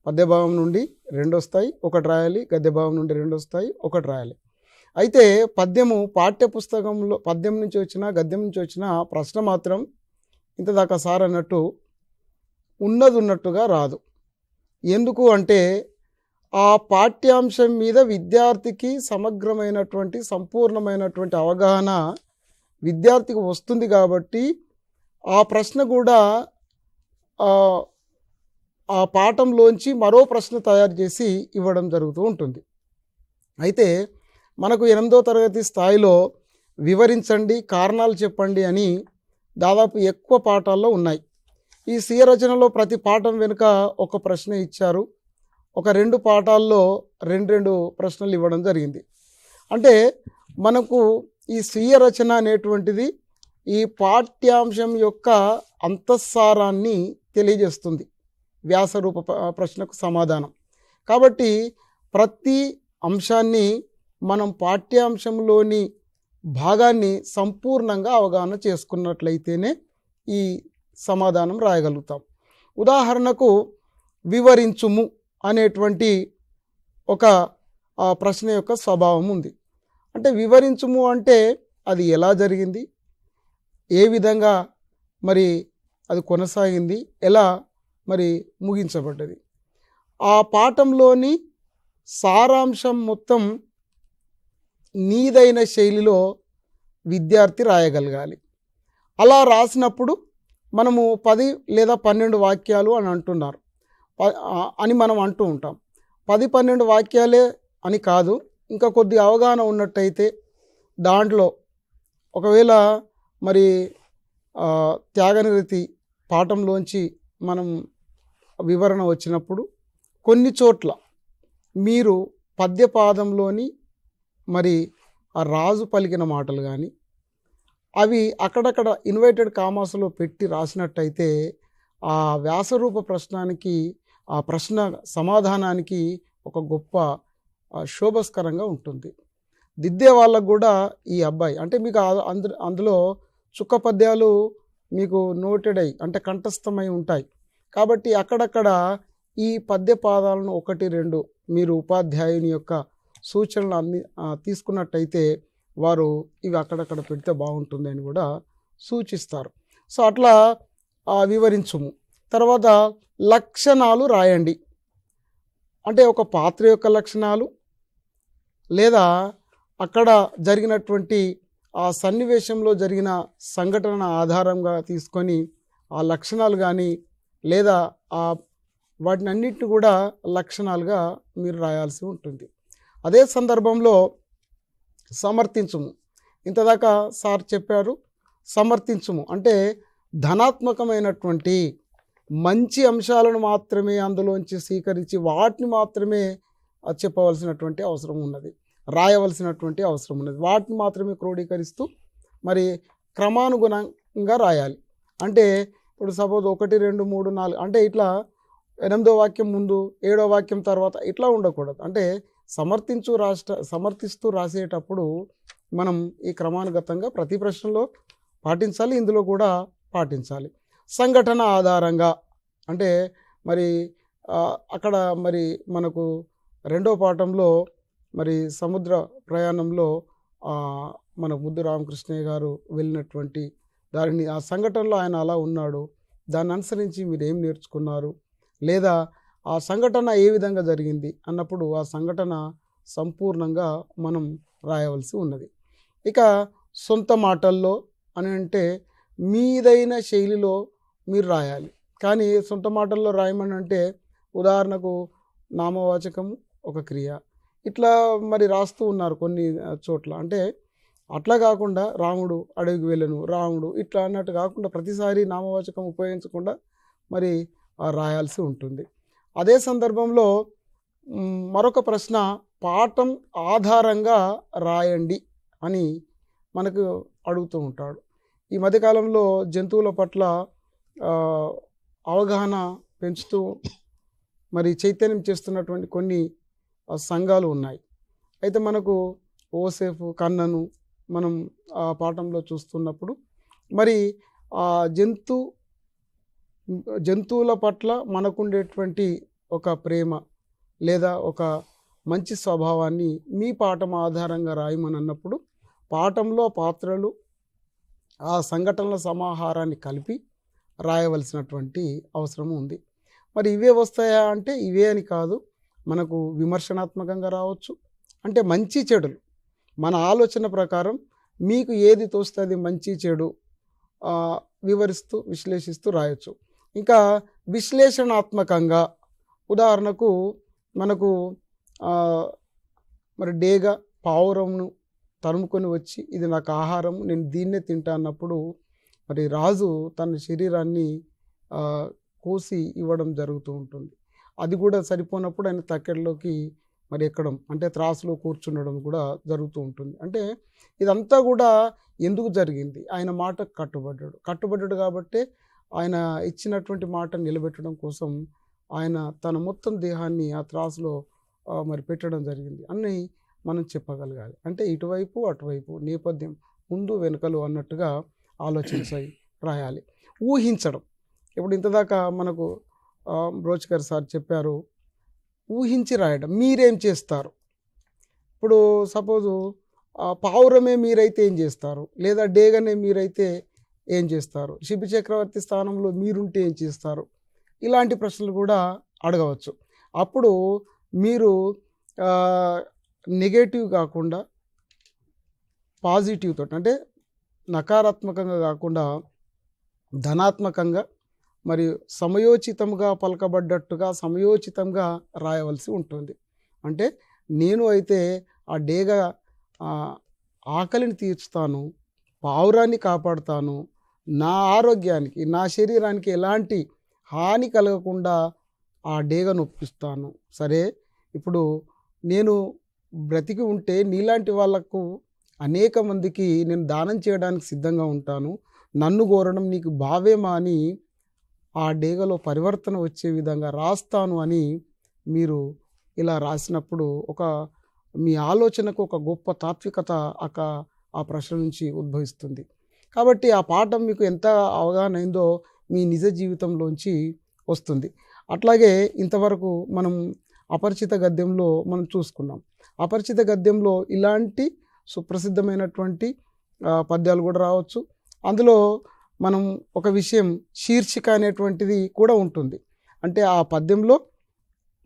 పద్యభావం నుండి 2 వస్తాయి, 1 రాయాలి. గద్యభావం నుండి 2 వస్తాయి, 1 రాయాలి. అయితే పద్యము పాఠ్యపుస్తకంలో పద్యం నుంచి వచ్చిన గద్యం నుంచి వచ్చిన ప్రశ్న మాత్రం ఇంతదాకా సార్ అన్నట్టు ఉన్నట్టుగా రాదు. ఎందుకు అంటే ఆ పాఠ్యాంశం మీద విద్యార్థికి సమగ్రమైనటువంటి సంపూర్ణమైనటువంటి అవగాహన విద్యార్థికి వస్తుంది కాబట్టి ఆ ప్రశ్న కూడా ఆ పాఠంలోంచి మరో ప్రశ్న తయారు చేసి ఇవ్వడం జరుగుతూ ఉంటుంది. అయితే మనకు 8వ తరగతి స్థాయిలో వివరించండి, కారణాలు చెప్పండి అని దాదాపు ఎక్కువ పాఠాల్లో ఉన్నాయి. ఈ స్వీయ రచనలో ప్రతి పాఠం వెనుక ఒక ప్రశ్న ఇచ్చారు. ఒక 2 పాఠాల్లో 2 ప్రశ్నలు ఇవ్వడం జరిగింది. అంటే మనకు ఈ స్వీయ రచన అనేటువంటిది ఈ పాఠ్యాంశం యొక్క అంతఃసారాన్ని తెలియజేస్తుంది, వ్యాసరూప ప్రశ్నకు సమాధానం. కాబట్టి ప్రతి అంశాన్ని మనం పాఠ్యాంశంలోని భాగాన్ని సంపూర్ణంగా అవగాహన చేసుకున్నట్లయితేనే ఈ సమాధానం రాయగలుగుతాం. ఉదాహరణకు వివరించుము అనేటువంటి ఒక ప్రశ్న యొక్క స్వభావం ఉంది. అంటే వివరించుము అంటే అది ఎలా జరిగింది, ఏ విధంగా మరి అది కొనసాగింది, ఎలా మరి ముగించబడ్డది, ఆ పాఠంలోని సారాంశం మొత్తం నీదైన శైలిలో విద్యార్థి రాయగలగాలి. అలా రాసినప్పుడు మనము 10 లేదా 12 వాక్యాలు అని అంటున్నారు అని మనం అంటూ ఉంటాం. 10-12 వాక్యాలే అని కాదు, ఇంకా కొద్ది అవగాహన ఉన్నట్టయితే దాంట్లో ఒకవేళ మరి త్యాగనిరతి పాఠంలోంచి మనం వివరణ వచ్చినప్పుడు కొన్ని చోట్ల మీరు పద్యపాదంలోని మరి ఆ రాజు పలికిన మాటలు కానీ అవి అక్కడక్కడ ఇన్వర్టెడ్ కామాస్లో పెట్టి రాసినట్టయితే ఆ వ్యాసరూప ప్రశ్నానికి, ఆ ప్రశ్న సమాధానానికి ఒక గొప్ప శోభస్కరంగా ఉంటుంది. దిద్దే వాళ్ళకు కూడా ఈ అబ్బాయి అంటే మీకు అందులో చుక్క పద్యాలు మీకు నోటెడ్ అయి అంటే కంఠస్థమై ఉంటాయి. కాబట్టి అక్కడక్కడ ఈ పద్యపాదాలను 1-2 మీరు ఉపాధ్యాయుని యొక్క సూచనలు అన్ని తీసుకున్నట్టయితే వారు ఇవి అక్కడక్కడ పెడితే బాగుంటుంది అని కూడా సూచిస్తారు. సో అట్లా వివరించుము. తర్వాత లక్షణాలు రాయండి. అంటే ఒక పాత్ర యొక్క లక్షణాలు లేదా అక్కడ జరిగినటువంటి ఆ సన్నివేశంలో జరిగిన సంఘటన ఆధారంగా తీసుకొని ఆ లక్షణాలు కానీ లేదా వాటిని అన్నిటిని కూడా లక్షణాలుగా మీరు రాయాల్సి ఉంటుంది. అదే సందర్భంలో సమర్థించుము, ఇంతదాకా సార్ చెప్పారు. సమర్థించుము అంటే ధనాత్మకమైనటువంటి మంచి అంశాలను మాత్రమే అందులోంచి స్వీకరించి వాటిని మాత్రమే చెప్పవలసినటువంటి అవసరం ఉన్నది, రాయవలసినటువంటి అవసరం ఉన్నది. వాటిని మాత్రమే క్రోడీకరిస్తూ మరి క్రమానుగుణంగా రాయాలి. అంటే ఇప్పుడు సపోజ్ 1, 2, 3, 4 అంటే ఇట్లా 8వ వాక్యం ముందు 7వ వాక్యం తర్వాత ఇట్లా ఉండకూడదు. అంటే సమర్థిస్తూ రాసేటప్పుడు మనం ఈ క్రమానుగతంగా ప్రతి ప్రశ్నలో పాటించాలి, ఇందులో కూడా పాటించాలి. సంఘటన ఆధారంగా అంటే మరి అక్కడ మరి మనకు 2వ పాఠంలో మరి సముద్ర ప్రయాణంలో మన ముద్దు రామకృష్ణయ్య గారు వెళ్ళినటువంటి దానిని ఆ సంఘటనలో ఆయన అలా ఉన్నాడు, దాన్ని అనుసరించి మీరు ఏం నేర్చుకున్నారు, లేదా ఆ సంఘటన ఏ విధంగా జరిగింది అన్నప్పుడు ఆ సంఘటన సంపూర్ణంగా మనం రాయవలసి ఉన్నది. ఇక సొంత మాటల్లో అని అంటే మీదైన శైలిలో మీరు రాయాలి. కానీ సొంత మాటల్లో రాయమని అంటే ఉదాహరణకు నామవాచకము ఒక క్రియ ఇట్లా మరి రాస్తూ ఉన్నారు కొన్ని చోట్ల. అంటే అట్లా కాకుండా రాముడు అడవికి వెళ్ళను, రాముడు ఇట్లా అన్నట్టు కాకుండా ప్రతిసారి నామవాచకం ఉపయోగించకుండా మరి రాయాల్సి ఉంటుంది. అదే సందర్భంలో మరొక ప్రశ్న పాఠం ఆధారంగా రాయండి అని మనకు అడుగుతూ ఉంటాడు. ఈ మధ్యకాలంలో జంతువుల పట్ల అవగాహన పెంచుతూ మరి చైతన్యం చేస్తున్నటువంటి కొన్ని సంఘాలు ఉన్నాయి. అయితే మనకు ఓసేఫ్ కన్నను మనం ఆ పాఠంలో చూస్తున్నప్పుడు మరి ఆ జంతువుల పట్ల మనకుండేటువంటి ఒక ప్రేమ లేదా ఒక మంచి స్వభావాన్ని మీ పాఠం ఆధారంగా రాయమని అన్నప్పుడు పాఠంలో పాత్రలు ఆ సంఘటనల సమాహారాన్ని కలిపి రాయవలసినటువంటి అవసరం ఉంది. మరి ఇవే వస్తాయా అంటే ఇవే అని కాదు, మనకు విమర్శనాత్మకంగా రావచ్చు. అంటే మంచి చెడులు మన ఆలోచన ప్రకారం మీకు ఏది తోస్తే అది మంచి చెడు వివరిస్తూ విశ్లేషిస్తూ రాయొచ్చు. ఇంకా విశ్లేషణాత్మకంగా ఉదాహరణకు మనకు మరి డేగ పావురంను తరుముకొని వచ్చి ఇది నాకు ఆహారం, నేను దీన్నే తింటా అన్నప్పుడు మరి రాజు తన శరీరాన్ని కోసి ఇవ్వడం జరుగుతూ ఉంటుంది. అది కూడా సరిపోనప్పుడు ఆయన తక్కెడలోకి మరి ఎక్కడం, అంటే త్రాసులో కూర్చుండడం కూడా జరుగుతూ ఉంటుంది. అంటే ఇదంతా కూడా ఎందుకు జరిగింది? ఆయన మాట కట్టుబడ్డాడు కాబట్టి ఆయన ఇచ్చినటువంటి మాట నిలబెట్టడం కోసం ఆయన తన మొత్తం దేహాన్ని ఆ త్రాసులో మరి పెట్టడం జరిగింది అని మనం చెప్పగలగాలి. అంటే ఇటువైపు అటువైపు నేపథ్యం ముందు వెనుకలు అన్నట్టుగా ఆలోచించి రాయాలి. ఊహించడం, ఇప్పుడు ఇంతదాకా మనకు బ్రోచ్కర్ సార్ చెప్పారు, ఊహించి రాయడం. మీరేం చేస్తారు? ఇప్పుడు సపోజు పావురమే మీరైతే ఏం చేస్తారు, లేదా డేగనే మీరైతే ఏం చేస్తారు, శిబి చక్రవర్తి స్థానంలో మీరుంటే ఏం చేస్తారు? ఇలాంటి ప్రశ్నలు కూడా అడగవచ్చు. అప్పుడు మీరు నెగటివ్ కాకుండా పాజిటివ్ తోటి, అంటే నకారాత్మకంగా కాకుండా ధనాత్మకంగా మరియు సమయోచితంగా పలకబడ్డట్టుగా సమయోచితంగా రాయవలసి ఉంటుంది. అంటే నేను అయితే ఆ డేగ ఆకలిని తీర్చుతాను, పావురాన్ని కాపాడుతాను, నా ఆరోగ్యానికి నా శరీరానికి ఎలాంటి హాని కలగకుండా ఆ డేగను ఒప్పిస్తాను. సరే, ఇప్పుడు నేను బ్రతికి ఉంటే నీలాంటి వాళ్లకు అనేక మందికి నేను దానం చేయడానికి సిద్ధంగా ఉంటాను, నన్ను కోరడం నీకు భావేమా అని ఆ డేగలో పరివర్తన వచ్చే విధంగా రాస్తాను అని మీరు ఇలా రాసినప్పుడు మీ ఆలోచనకు ఒక గొప్ప తాత్వికత ఆ ప్రశ్న నుంచి ఉద్భవిస్తుంది. కాబట్టి ఆ పాఠం మీకు ఎంత అవగాహన అయిందో మీ నిజ జీవితంలోంచి వస్తుంది. అట్లాగే ఇంతవరకు మనం అపరిచిత గద్యంలో మనం చూసుకున్నాం. అపరిచిత గద్యంలో ఇలాంటి సుప్రసిద్ధమైనటువంటి పద్యాలు కూడా రావచ్చు. అందులో మనం ఒక విషయం శీర్షిక అనేటువంటిది కూడా ఉంటుంది. అంటే ఆ పద్యంలో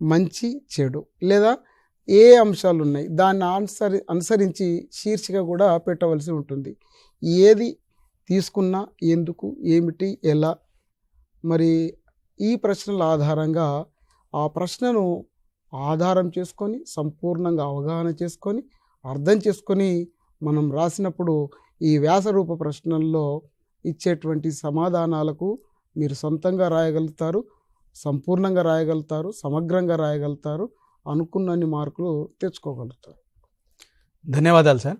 మంచి చెడు లేదా ఏ అంశాలు ఉన్నాయి దాన్ని అనుసరించి శీర్షిక కూడా పెట్టవలసి ఉంటుంది. ఏది తీసుకున్నా, ఎందుకు, ఏమిటి, ఎలా, మరి ఈ ప్రశ్నల ఆధారంగా ఆ ప్రశ్నను ఆధారం చేసుకొని సంపూర్ణంగా అవగాహన చేసుకొని అర్థం చేసుకొని మనం రాసినప్పుడు ఈ వ్యాసరూప ప్రశ్నల్లో ఇచ్చేటువంటి సమాధానాలకు మీరు సొంతంగా రాయగలుగుతారు, సంపూర్ణంగా రాయగలుగుతారు, సమగ్రంగా రాయగలుగుతారు, అనుకున్నన్ని మార్కులు తెచ్చుకోగలుగుతారు. ధన్యవాదాలు సార్.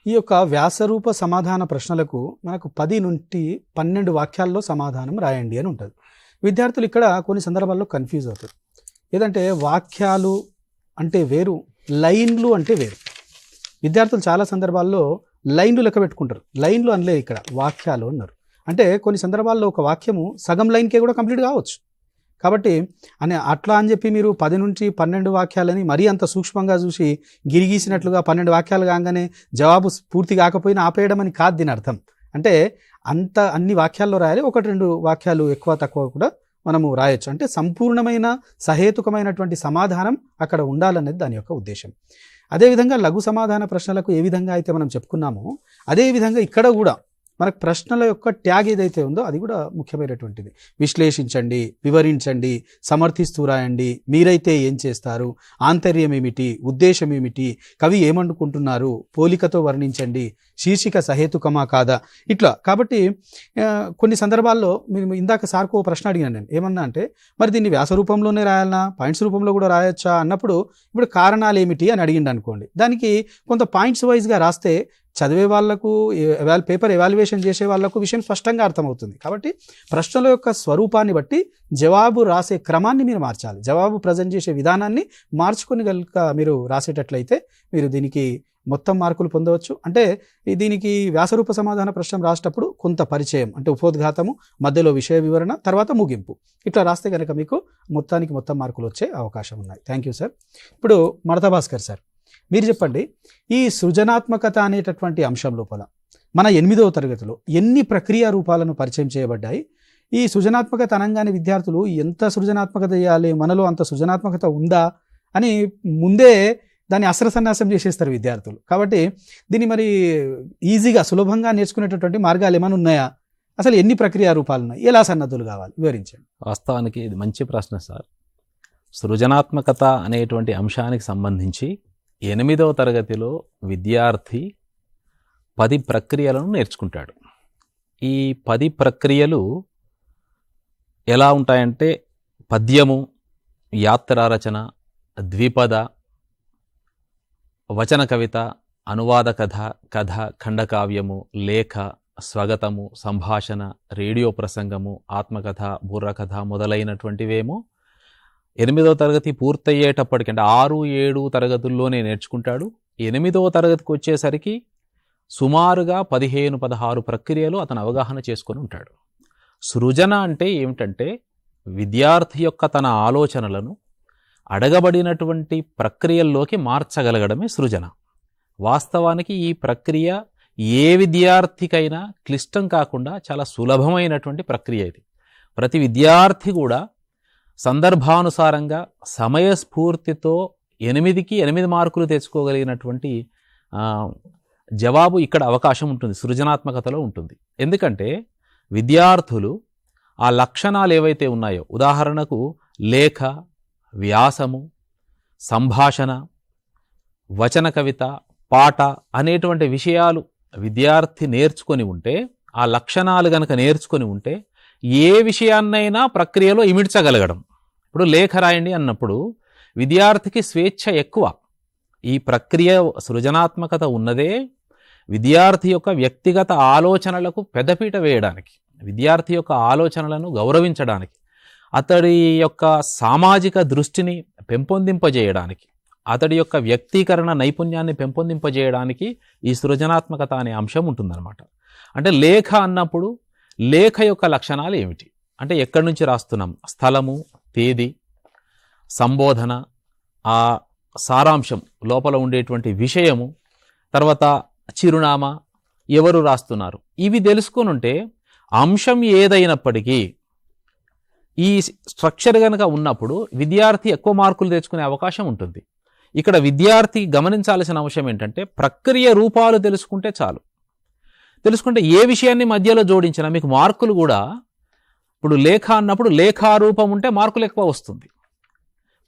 ఈ యొక్క వ్యాసరూప సమాధాన ప్రశ్నలకు మనకు 10 నుండి 12 వాక్యాల్లో సమాధానం రాయండి అని ఉంటుంది. విద్యార్థులు ఇక్కడ కొన్ని సందర్భాల్లో కన్ఫ్యూజ్ అవుతారు. ఏదంటే వాక్యాలు అంటే వేరు, లైన్లు అంటే వేరు. విద్యార్థులు చాలా సందర్భాల్లో లైన్లు లెక్క పెట్టుకుంటారు. లైన్లు అనలే, ఇక్కడ వాక్యాలు అన్నారు. అంటే కొన్ని సందర్భాల్లో ఒక వాక్యము సగం లైన్కే కూడా కంప్లీట్ కావచ్చు. కాబట్టి అట్లా అని చెప్పి మీరు 10 నుంచి 12 వాక్యాలని మరీ అంత సూక్ష్మంగా చూసి గిరిగీసినట్లుగా 12 వాక్యాలు కాగానే జవాబు పూర్తి కాకపోయినా ఆపేయడం అని కాదు దీని అర్థం. అంటే అన్ని వాక్యాల్లో రాయాలి, 1-2 వాక్యాలు ఎక్కువ తక్కువ కూడా మనము రాయొచ్చు. అంటే సంపూర్ణమైన సహేతుకమైనటువంటి సమాధానం అక్కడ ఉండాలనేది దాని యొక్క ఉద్దేశం. అదేవిధంగా లఘు సమాధాన ప్రశ్నలకు ఏ విధంగా అయితే మనం చెప్పుకున్నామో అదేవిధంగా ఇక్కడ కూడా మనకు ప్రశ్నల యొక్క ట్యాగ్ ఏదైతే ఉందో అది కూడా ముఖ్యమైనటువంటిది. విశ్లేషించండి, వివరించండి, సమర్థిస్తూ రాయండి, మీరైతే ఏం చేస్తారు, ఆంతర్యం ఏమిటి, ఉద్దేశం ఏమిటి, కవి ఏమనుకుంటున్నారు, పోలికతో వర్ణించండి, శీర్షిక సహేతుకమా కాదా, ఇట్లా. కాబట్టి కొన్ని సందర్భాల్లో మేము ఇందాక సార్కు ప్రశ్న అడిగాను నేను, ఏమన్నా అంటే మరి దీన్ని వ్యాస రూపంలోనే రాయాలనా, పాయింట్స్ రూపంలో కూడా రాయొచ్చా అన్నప్పుడు ఇప్పుడు కారణాలు ఏమిటి అని అడిగిండు అనుకోండి, దానికి కొంత పాయింట్స్ వైజ్గా రాస్తే చదివే వాళ్లకు, పేపర్ ఎవాల్యుయేషన్ చేసే వాళ్లకు విషయం స్పష్టంగా అర్థమవుతుంది. కాబట్టి ప్రశ్నల యొక్క స్వరూపాన్ని బట్టి జవాబు రాసే క్రమాన్ని మీరు మార్చాలి, జవాబు ప్రజెంట్ చేసే విధానాన్ని మార్చుకొని కనుక మీరు రాసేటట్లయితే మీరు దీనికి మొత్తం మార్కులు పొందవచ్చు. అంటే దీనికి వ్యాసరూప సమాధాన ప్రశ్న రాసేటప్పుడు కొంత పరిచయం, అంటే ఉపోద్ఘాతము, మధ్యలో విషయ వివరణ, తర్వాత ముగింపు, ఇట్లా రాస్తే కనుక మీకు మొత్తం మార్కులు వచ్చే అవకాశం ఉన్నాయి. Thank you sir. ఇప్పుడు మడత భాస్కర్ సార్, మీరు చెప్పండి, ఈ సృజనాత్మకత అనేటటువంటి అంశం లోపల మన 8వ తరగతిలో ఎన్ని ప్రక్రియ రూపాలను పరిచయం చేయబడ్డాయి? ఈ సృజనాత్మకత అనగానే విద్యార్థులు ఎంత సృజనాత్మకత చేయాలి, మనలో అంత సృజనాత్మకత ఉందా అని ముందే దాన్ని అస్త్రసన్యాసం చేసేస్తారు విద్యార్థులు. కాబట్టి దీన్ని మరి ఈజీగా సులభంగా నేర్చుకునేటటువంటి మార్గాలు ఏమైనా ఉన్నాయా? అసలు ఎన్ని ప్రక్రియ రూపాలు ఉన్నాయి? ఎలా సన్నద్ధులు కావాలి? వివరించండి. వాస్తవానికి ఇది మంచి ప్రశ్న సార్. సృజనాత్మకత అనేటువంటి అంశానికి సంబంధించి 8వ తరగతిలో విద్యార్థి 10 ప్రక్రియలను నేర్చుకుంటాడు. ఈ 10 ప్రక్రియలు ఎలా ఉంటాయంటే పద్యము, యాత్రారచన, ద్విపద, వచన కవిత, అనువాద కథ, కథ, ఖండకావ్యము, లేఖ, స్వగతము, సంభాషణ, రేడియో ప్రసంగము, ఆత్మకథ, బుర్రకథ మొదలైనటువంటివేమో 8వ తరగతి పూర్తయ్యేటప్పటికి అంటే 6, 7 తరగతుల్లోనే నేర్చుకుంటాడు. 8వ తరగతికి వచ్చేసరికి సుమారుగా 15, 16 ప్రక్రియలు అతను అవగాహన చేసుకొని ఉంటాడు. సృజన అంటే ఏమిటంటే విద్యార్థి యొక్క తన ఆలోచనలను అడగబడినటువంటి ప్రక్రియల్లోకి మార్చగలగడమే సృజన. వాస్తవానికి ఈ ప్రక్రియ ఏ విద్యార్థికైనా క్లిష్టం కాకుండా చాలా సులభమైనటువంటి ప్రక్రియ ఇది. ప్రతి విద్యార్థి కూడా సందర్భానుసారంగా సమయస్ఫూర్తితో 8కి 8 మార్కులు తెచ్చుకోగలిగినటువంటి జవాబు ఇక్కడ అవకాశం ఉంటుంది, సృజనాత్మకతలో ఉంటుంది. ఎందుకంటే విద్యార్థులు ఆ లక్షణాలు ఏవైతే ఉన్నాయో, ఉదాహరణకు లేఖ, వ్యాసము, సంభాషణ, వచన కవిత, పాట అనేటువంటి విషయాలు విద్యార్థి నేర్చుకొని ఉంటే, ఆ లక్షణాలు గనక నేర్చుకొని ఉంటే ఏ విషయాన్నైనా ప్రక్రియలో ఇమిడ్చగలగడం. ఇప్పుడు లేఖ రాయండి అన్నప్పుడు విద్యార్థికి స్వేచ్ఛ ఎక్కువ. ఈ ప్రక్రియ సృజనాత్మకత ఉన్నదే విద్యార్థి యొక్క వ్యక్తిగత ఆలోచనలకు పెద్దపీట వేయడానికి, విద్యార్థి యొక్క ఆలోచనలను గౌరవించడానికి, అతడి యొక్క సామాజిక దృష్టిని పెంపొందింపజేయడానికి, అతడి యొక్క వ్యక్తీకరణ నైపుణ్యాన్ని పెంపొందింపజేయడానికి ఈ సృజనాత్మకత అనే అంశం ఉంటుందన్నమాట. అంటే లేఖ అన్నప్పుడు లేఖ యొక్క లక్షణాలు ఏమిటి అంటే ఎక్కడి నుంచి రాస్తున్నాం, స్థలము, తేదీ, సంబోధన, ఆ సారాంశం లోపల ఉండేటువంటి విషయము, తర్వాత చిరునామా, ఎవరు రాస్తున్నారు, ఇవి తెలుసుకొని ఉంటే అంశం ఏదైనప్పటికీ ఈ స్ట్రక్చర్ కనుక ఉన్నప్పుడు విద్యార్థి ఎక్కువ మార్కులు తెచ్చుకునే అవకాశం ఉంటుంది. ఇక్కడ విద్యార్థి గమనించాల్సిన అంశం ఏంటంటే ప్రక్రియ రూపాలు తెలుసుకుంటే చాలు. తెలుసుకుంటే ఏ విషయాన్ని మధ్యలో జోడించినా మీకు మార్కులు కూడా, ఇప్పుడు లేఖ అన్నప్పుడు లేఖారూపం ఉంటే మార్కులు ఎక్కువ వస్తుంది,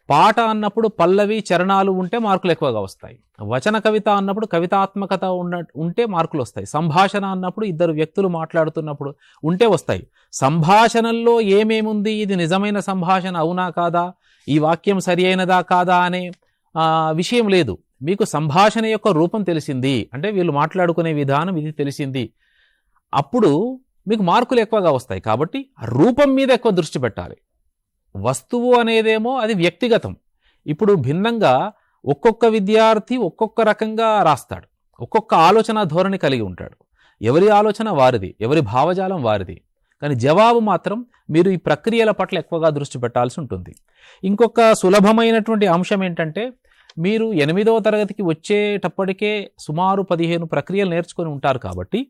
పాట అన్నప్పుడు పల్లవి చరణాలు ఉంటే మార్కులు ఎక్కువగా వస్తాయి, వచన కవిత అన్నప్పుడు కవితాత్మకత ఉంటే మార్కులు వస్తాయి, సంభాషణ అన్నప్పుడు 2 వ్యక్తులు మాట్లాడుతున్నప్పుడు ఉంటే వస్తాయి. సంభాషణల్లో ఏమేముంది, ఇది నిజమైన సంభాషణ అవునా కాదా, ఈ వాక్యం సరి అయినదా కాదా అనే విషయం లేదు. మీకు సంభాషణ యొక్క రూపం తెలిసింది అంటే వీళ్ళు మాట్లాడుకునే విధానం ఇది తెలిసింది, అప్పుడు మీకు మార్కులు ఎక్కువగా వస్తాయి. కాబట్టి రూపం మీద ఎక్కువ దృష్టి పెట్టాలి. వస్తువు అనేదేమో అది వ్యక్తిగతం. ఇప్పుడు భిన్నంగా ఒక్కొక్క విద్యార్థి ఒక్కొక్క రకంగా రాస్తాడు, ఒక్కొక్క ఆలోచన ధోరణి కలిగి ఉంటాడు. ఎవరి ఆలోచన వారిది, ఎవరి భావజాలం వారిది. కానీ జవాబు మాత్రం మీరు ఈ ప్రక్రియల పట్ల ఎక్కువగా దృష్టి పెట్టాల్సి ఉంటుంది. ఇంకొక సులభమైనటువంటి అంశం ఏంటంటే మీరు 8వ తరగతికి వచ్చేటప్పటికే సుమారు 15 ప్రక్రియలు నేర్చుకొని ఉంటారు. కాబట్టి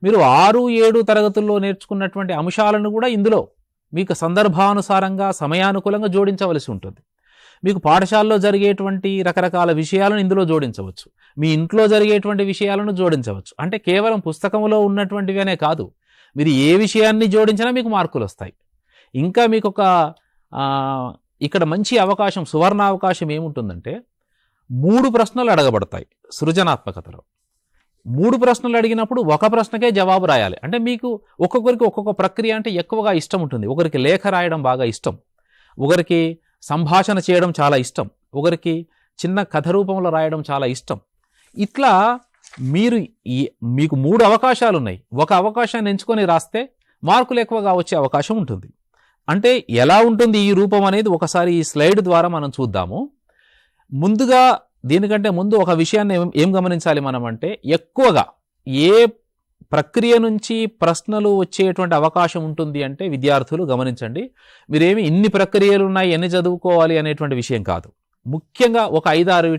మీరు 6, 7 తరగతుల్లో నేర్చుకున్నటువంటి అంశాలను కూడా ఇందులో మీకు సందర్భానుసారంగా సమయానుకూలంగా జోడించవలసి ఉంటుంది. మీకు పాఠశాలలో జరిగేటువంటి రకరకాల విషయాలను ఇందులో జోడించవచ్చు, మీ ఇంట్లో జరిగేటువంటి విషయాలను జోడించవచ్చు. అంటే కేవలం పుస్తకంలో ఉన్నటువంటివి అనే కాదు, మీరు ఏ విషయాన్ని జోడించినా మీకు మార్కులు వస్తాయి. ఇంకా మీకు ఒక ఇక్కడ మంచి అవకాశం, సువర్ణ అవకాశం ఏముంటుందంటే 3 ప్రశ్నలు అడగబడతాయి సృజనాత్మకతలో. 3 ప్రశ్నలు అడిగినప్పుడు ఒక ప్రశ్నకే జవాబు రాయాలి. అంటే మీకు ఒక్కొక్కరికి ఒక్కొక్క ప్రక్రియ అంటే ఎక్కువగా ఇష్టం ఉంటుంది. ఒకరికి లేఖ రాయడం బాగా ఇష్టం, ఒకరికి సంభాషణ చేయడం చాలా ఇష్టం, ఒకరికి చిన్న కథ రూపంలో రాయడం చాలా ఇష్టం. ఇట్లా మీకు 3 అవకాశాలు ఉన్నాయి. ఒక అవకాశాన్ని ఎంచుకొని రాస్తే మార్కులు ఎక్కువగా వచ్చే అవకాశం ఉంటుంది. అంటే ఎలా ఉంటుంది ఈ రూపం అనేది ఒకసారి ఈ స్లైడ్ ద్వారా మనం చూద్దాము. ముందుగా దీనికంటే ముందు ఒక విషయాన్ని ఏం గమనించాలి మనం అంటే, ఎక్కువగా ఏ ప్రక్రియ నుంచి ప్రశ్నలు వచ్చేటువంటి అవకాశం ఉంటుంది అంటే విద్యార్థులు గమనించండి, మీరేమి ఇన్ని ప్రక్రియలు ఉన్నాయి ఎన్ని చదువుకోవాలి అనేటువంటి విషయం కాదు. ముఖ్యంగా ఒక 5-6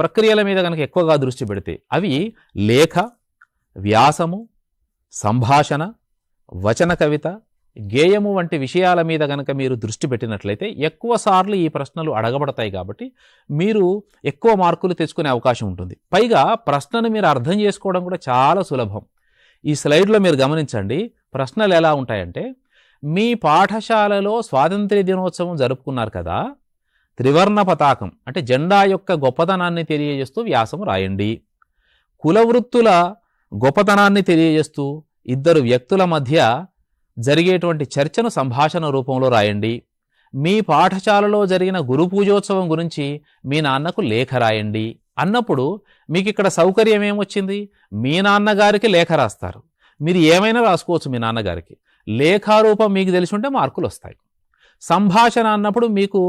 ప్రక్రియల మీద కనుక ఎక్కువగా దృష్టి పెడితే అవి లేఖ, వ్యాసము, సంభాషణ, వచన కవిత, గేయము వంటి విషయాల మీద కనుక మీరు దృష్టి పెట్టినట్లయితే ఎక్కువ సార్లు ఈ ప్రశ్నలు అడగబడతాయి కాబట్టి మీరు ఎక్కువ మార్కులు తెచ్చుకునే అవకాశం ఉంటుంది. పైగా ప్రశ్నను మీరు అర్థం చేసుకోవడం కూడా చాలా సులభం. ఈ స్లైడ్లో మీరు గమనించండి, ప్రశ్నలు ఎలా ఉంటాయంటే, మీ పాఠశాలలో స్వాతంత్ర్య దినోత్సవం జరుపుకున్నారు కదా, త్రివర్ణ పతాకం అంటే జెండా యొక్క గొప్పతనాన్ని తెలియజేస్తూ వ్యాసం రాయండి. కుల వృత్తుల గొప్పతనాన్ని తెలియజేస్తూ ఇద్దరు వ్యక్తుల మధ్య జరిగేటువంటి చర్చను సంభాషణ రూపంలో రాయండి. మీ పాఠశాలలో జరిగిన గురు పూజోత్సవం గురించి మీ నాన్నకు లేఖ రాయండి అన్నప్పుడు మీకు ఇక్కడ సౌకర్యం ఏమొచ్చింది? మీ నాన్నగారికి లేఖ రాస్తారు, మీరు ఏమైనా రాసుకోవచ్చు మీ నాన్నగారికి. లేఖారూపం మీకు తెలిసి ఉంటే మార్కులు వస్తాయి. సంభాషణ అన్నప్పుడు మీకు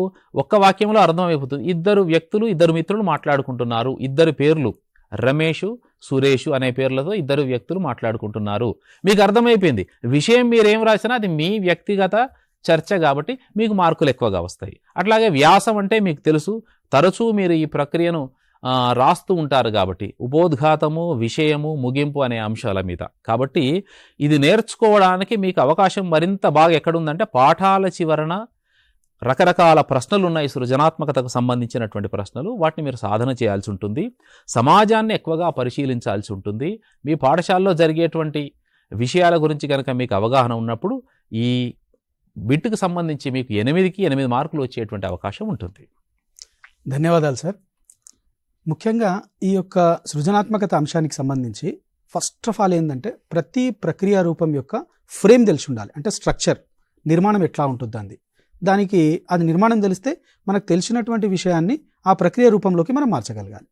ఒక్క వాక్యంలో అర్థమైపోతుంది. ఇద్దరు వ్యక్తులు, ఇద్దరు మిత్రులు మాట్లాడుకుంటున్నారు, ఇద్దరు పేర్లు రమేషు సురేషు అనే పేర్లతో ఇద్దరు వ్యక్తులు మాట్లాడుకుంటున్నారు, మీకు అర్థమైపోయింది. విషయం మీరేం రాసినా అది మీ వ్యక్తిగత చర్చ కాబట్టి మీకు మార్కులు ఎక్కువగా వస్తాయి. అట్లాగే వ్యాసం అంటే మీకు తెలుసు, తరచూ మీరు ఈ ప్రక్రియను రాస్తూ ఉంటారు కాబట్టి ఉపోద్ఘాతము, విషయము, ముగింపు అనే అంశాల మీద. కాబట్టి ఇది నేర్చుకోవడానికి మీకు అవకాశం మరింత బాగా ఎక్కడుందంటే పాఠాల చివరన రకరకాల ప్రశ్నలు ఉన్నాయి, సృజనాత్మకతకు సంబంధించినటువంటి ప్రశ్నలు. వాటిని మీరు సాధన చేయాల్సి ఉంటుంది. సమాజాన్ని ఎక్కువగా పరిశీలించాల్సి ఉంటుంది. మీ పాఠశాలలో జరిగేటువంటి విషయాల గురించి కనుక మీకు అవగాహన ఉన్నప్పుడు ఈ బిట్కు సంబంధించి మీకు 8కి 8 మార్కులు వచ్చేటువంటి అవకాశం ఉంటుంది. ధన్యవాదాలు సార్. ముఖ్యంగా ఈ యొక్క సృజనాత్మకత అంశానికి సంబంధించి ఫస్ట్ ఆఫ్ ఆల్ ఏంటంటే ప్రతి ప్రక్రియ రూపం యొక్క ఫ్రేమ్ తెలిసి ఉండాలి. అంటే స్ట్రక్చర్, నిర్మాణం ఎట్లా ఉంటుంది అంది. దానికి అది నిర్మాణం తెలిస్తే మనకు తెలిసినటువంటి విషయాన్ని ఆ ప్రక్రియ రూపంలోకి మనం మార్చగలగాలి.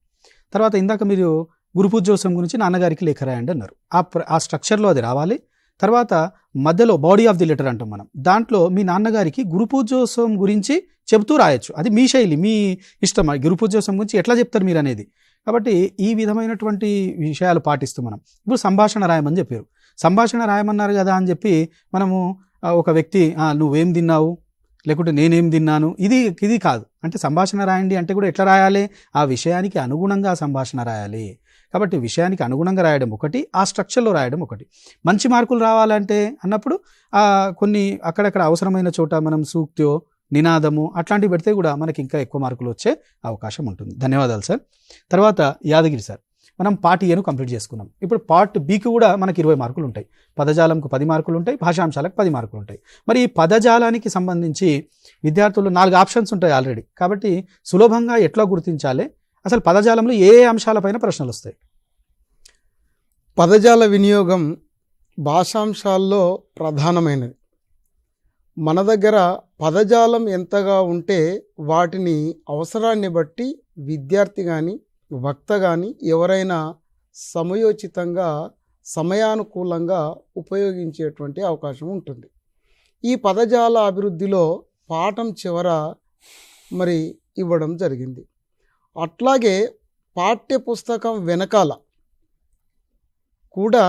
తర్వాత ఇందాక మీరు గురు పూజోత్సవం గురించి నాన్నగారికి లేఖ రాయండి అన్నారు. ఆ స్ట్రక్చర్లో అది రావాలి. తర్వాత మధ్యలో బాడీ ఆఫ్ ది లెటర్ అంటాం మనం, దాంట్లో మీ నాన్నగారికి గురు పూజోత్సవం గురించి చెబుతూ రాయొచ్చు. అది మీ శైలి, మీ ఇష్టం. గురు పూజోత్సవం గురించి ఎట్లా చెప్తారు మీరు అనేది. కాబట్టి ఈ విధమైనటువంటి విషయాలు పాటిస్తూ మనం ఇప్పుడు సంభాషణ రాయమని చెప్పారు. సంభాషణ రాయమన్నారు కదా అని చెప్పి మనము ఒక వ్యక్తి నువ్వేం తిన్నావు లేకుంటే నేనేం తిన్నాను ఇది కాదు. అంటే సంభాషణ రాయండి అంటే కూడా ఎట్లా రాయాలి? ఆ విషయానికి అనుగుణంగా సంభాషణ రాయాలి. కాబట్టి విషయానికి అనుగుణంగా రాయడం ఒకటి, ఆ స్ట్రక్చర్లో రాయడం ఒకటి. మంచి మార్కులు రావాలంటే అన్నప్పుడు కొన్ని అక్కడక్కడ అవసరమైన చోట మనం సూక్త్యో, నినాదము అట్లాంటివి పెడితే కూడా మనకి ఇంకా ఎక్కువ మార్కులు వచ్చే అవకాశం ఉంటుంది. ధన్యవాదాలు సార్. తర్వాత యాదగిరి సార్, మనం పార్ట్ ఏను కంప్లీట్ చేసుకున్నాం. ఇప్పుడు పార్ట్ బికి కూడా మనకి 20 మార్కులు ఉంటాయి. పదజాలంకు 10 మార్కులు ఉంటాయి, భాషాంశాలకు 10 మార్కులు ఉంటాయి. మరి ఈ పదజాలానికి సంబంధించి విద్యార్థులు 4 ఆప్షన్స్ ఉంటాయి ఆల్రెడీ. కాబట్టి సులభంగా ఎట్లా గుర్తించాలి? అసలు పదజాలంలో ఏ అంశాలపైన ప్రశ్నలు వస్తాయి? పదజాల వినియోగం భాషాంశాల్లో ప్రధానమైనది. మన దగ్గర పదజాలం ఎంతగా ఉంటే వాటిని అవసరాన్ని బట్టి విద్యార్థి కానీ వక్త కానీ ఎవరైనా సమయోచితంగా సమయానుకూలంగా ఉపయోగించేటువంటి అవకాశం ఉంటుంది. ఈ పదజాల అభివృద్ధిలో పాఠం చివర మరి ఇవ్వడం జరిగింది. అట్లాగే పాఠ్యపుస్తకం వెనకాల కూడా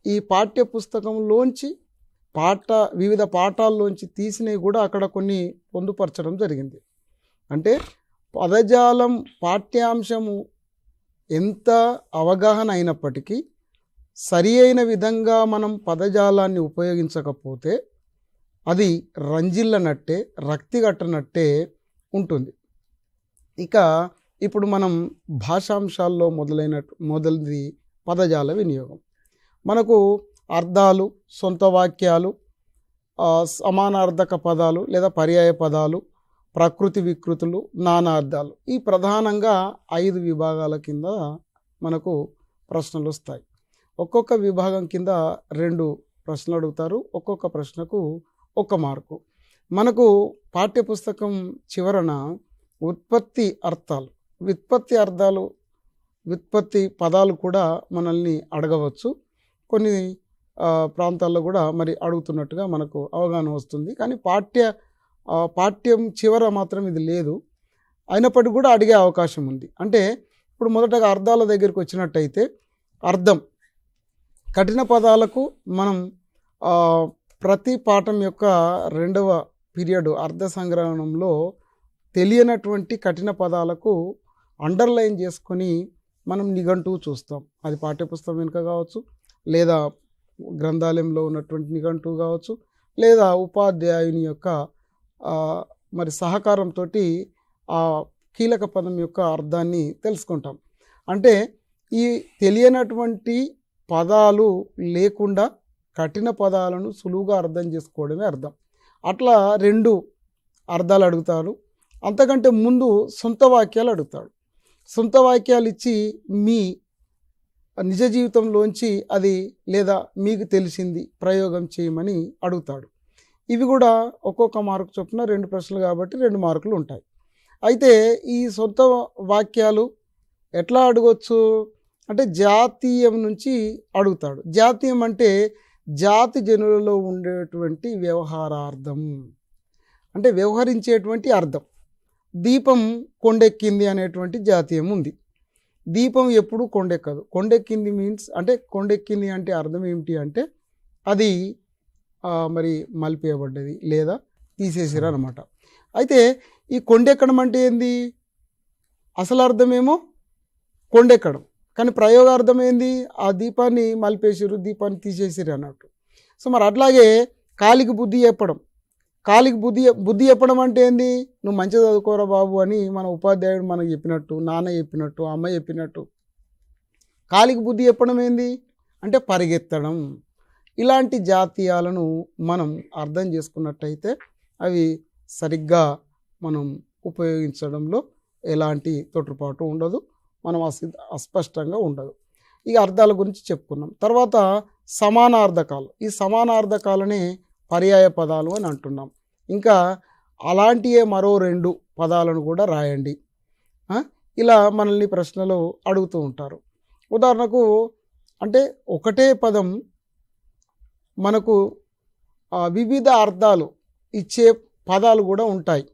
ఈ పాఠ్యపుస్తకంలోంచి వివిధ పాఠాల్లోంచి తీసినవి కూడా అక్కడ కొన్ని పొందుపరచడం జరిగింది. అంటే పదజాలం పాఠ్యాంశము ఎంత అవగాహన అయినప్పటికీ సరి అయిన విధంగా మనం పదజాలాన్ని ఉపయోగించకపోతే అది రంజిల్లనట్టే, రక్తి కట్టనట్టే ఉంటుంది. ఇక ఇప్పుడు మనం భాషాంశాల్లో మొదలైనది పదజాల వినియోగం. మనకు అర్థాలు, సొంత వాక్యాలు, సమానార్థక పదాలు లేదా పర్యాయ పదాలు, ప్రకృతి వికృతులు, నానార్థాలు, ఈ ప్రధానంగా 5 విభాగాల కింద మనకు ప్రశ్నలు వస్తాయి. ఒక్కొక్క విభాగం కింద 2 ప్రశ్నలు అడుగుతారు. ఒక్కొక్క ప్రశ్నకు 1 మార్కు. మనకు పాఠ్యపుస్తకం చివరన ఉత్పత్తి అర్థాలు, వ్యుత్పత్తి పదాలు కూడా మనల్ని అడగవచ్చు. కొన్ని ప్రాంతాల్లో కూడా మరి అడుగుతున్నట్టుగా మనకు అవగాహన వస్తుంది. కానీ పాఠ్యం చివర మాత్రం ఇది లేదు. అయినప్పటికీ కూడా అడిగే అవకాశం ఉంది. అంటే ఇప్పుడు మొదటగా అర్థాల దగ్గరికి వచ్చినట్టయితే అర్థం, కఠిన పదాలకు మనం ప్రతి పాఠం యొక్క 2వ పీరియడ్ అర్థ సంగ్రహణంలో తెలియనటువంటి కఠిన పదాలకు అండర్లైన్ చేసుకొని మనం నిఘంటువు చూస్తాం. అది పాఠ్యపుస్తకం వెనుక కావచ్చు, లేదా గ్రంథాలయంలో ఉన్నటువంటి నిఘంటువు కావచ్చు, లేదా ఉపాధ్యాయుని యొక్క మరి సహకారంతో ఆ కీలక పదం యొక్క అర్థాన్ని తెలుసుకుంటాం. అంటే ఈ తెలియనటువంటి పదాలు లేకుండా కఠిన పదాలను సులువుగా అర్థం చేసుకోవడమే అర్థం. అట్లా 2 అర్థాలు అడుగుతారు. అంతకంటే ముందు సొంత వాక్యాలు అడుగుతాడు. సొంత వాక్యాలు ఇచ్చి మీ నిజ జీవితంలోంచి అది లేదా మీకు తెలిసింది ప్రయోగం చేయమని అడుగుతాడు. ఇవి కూడా ఒక్కొక్క మార్కు చొప్పున 2 ప్రశ్నలు కాబట్టి 2 మార్కులు ఉంటాయి. అయితే ఈ సొంత వాక్యాలు ఎట్లా అడగొచ్చు అంటే జాతీయం నుంచి అడుగుతాడు. జాతీయం అంటే జాతి జనులలో ఉండేటువంటి వ్యవహారార్థం, అంటే వ్యవహరించేటువంటి అర్థం. దీపం కొండెక్కింది అనేటువంటి జాతీయం ఉంది. దీపం ఎప్పుడు కొండెక్కదు. కొండెక్కింది మీన్స్ అంటే కొండెక్కింది అంటే అర్థం ఏమిటి అంటే అది మరి మలిపేయబడ్డది లేదా తీసేసారు అనమాట. అయితే ఈ కొండెక్కడం అంటే ఏంది? అసలు అర్థమేమో కొండెక్కడం, కానీ ప్రయోగార్థం ఏంది? ఆ దీపాన్ని మలిపేసారు, దీపాన్ని తీసేసారు అన్నట్టు. సో మరి అట్లాగే కాలికి బుద్ధి చెప్పడం. కాలికి బుద్ధి చెప్పడం అంటే ఏంది? నువ్వు మంచిగా చదువుకోరా బాబు అని మన ఉపాధ్యాయుడు మనకు చెప్పినట్టు, నాన్న చెప్పినట్టు, అమ్మ చెప్పినట్టు. కాలికి బుద్ధి చెప్పడం ఏంది అంటే పరిగెత్తడం. ఇలాంటి జాతీయాలను మనం అర్థం చేసుకున్నట్టయితే అవి సరిగ్గా మనం ఉపయోగించడంలో ఎలాంటి తొట్టుపాటు ఉండదు, మనం అస్పష్టంగా ఉండదు. ఈ అర్థాల గురించి చెప్పుకున్నాం. తర్వాత సమానార్థకాలు. ఈ సమానార్థకాలనే పర్యాయ పదాలు అని అంటున్నాం. ఇంకా అలాంటియే మరో 2 పదాలను కూడా రాయండి. ఇలా మనల్ని ప్రశ్నలు అడుగుతూ ఉంటారు. ఉదాహరణకు అంటే ఒకటే పదం మనకు వివిధ అర్థాలు ఇచ్చే పదాలు కూడా ఉంటాయి.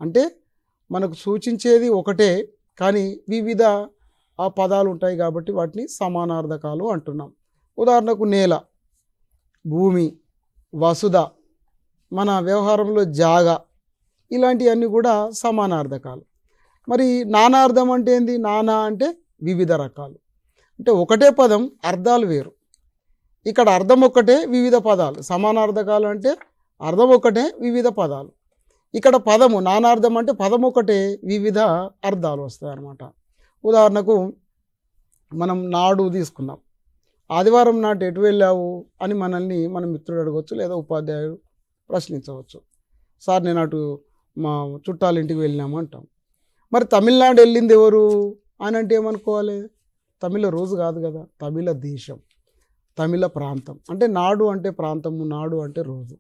అంటే మనకు సూచించేది ఒకటే కానీ వివిధ పదాలు ఉంటాయి కాబట్టి వాటిని సమానార్థకాలు అంటున్నాం. ఉదాహరణకు నేల, భూమి, వసుధ, మన వ్యవహారంలో జాగా, ఇలాంటివన్నీ కూడా సమానార్థకాలు. మరి నానార్థం అంటే ఏంది? నానా అంటే వివిధ రకాలు. అంటే ఒకటే పదం అర్థాలు వేరు. ఇక్కడ అర్థం ఒక్కటే, వివిధ పదాలు. సమానార్థకాలు అంటే అర్థం ఒకటే, వివిధ పదాలు. ఇక్కడ పదము నానార్థం అంటే పదం ఒకటే, వివిధ అర్థాలు వస్తాయి అన్నమాట. ఉదాహరణకు మనం నాడు తీసుకున్నాం. ఆదివారం నాటి ఎటు వెళ్ళావు అని మనల్ని మన మిత్రుడు అడగవచ్చు, లేదా ఉపాధ్యాయుడు ప్రశ్నించవచ్చు. సార్ నేను అటు మా చుట్టాల ఇంటికి వెళ్ళినాము అంటాం. మరి తమిళనాడు వెళ్ళింది ఎవరు అని అంటే ఏమనుకోవాలి? తమిళ రోజు కాదు కదా, తమిళ దేశం, తమిళ ప్రాంతం. అంటే నాడు అంటే ప్రాంతము, నాడు అంటే రోజు.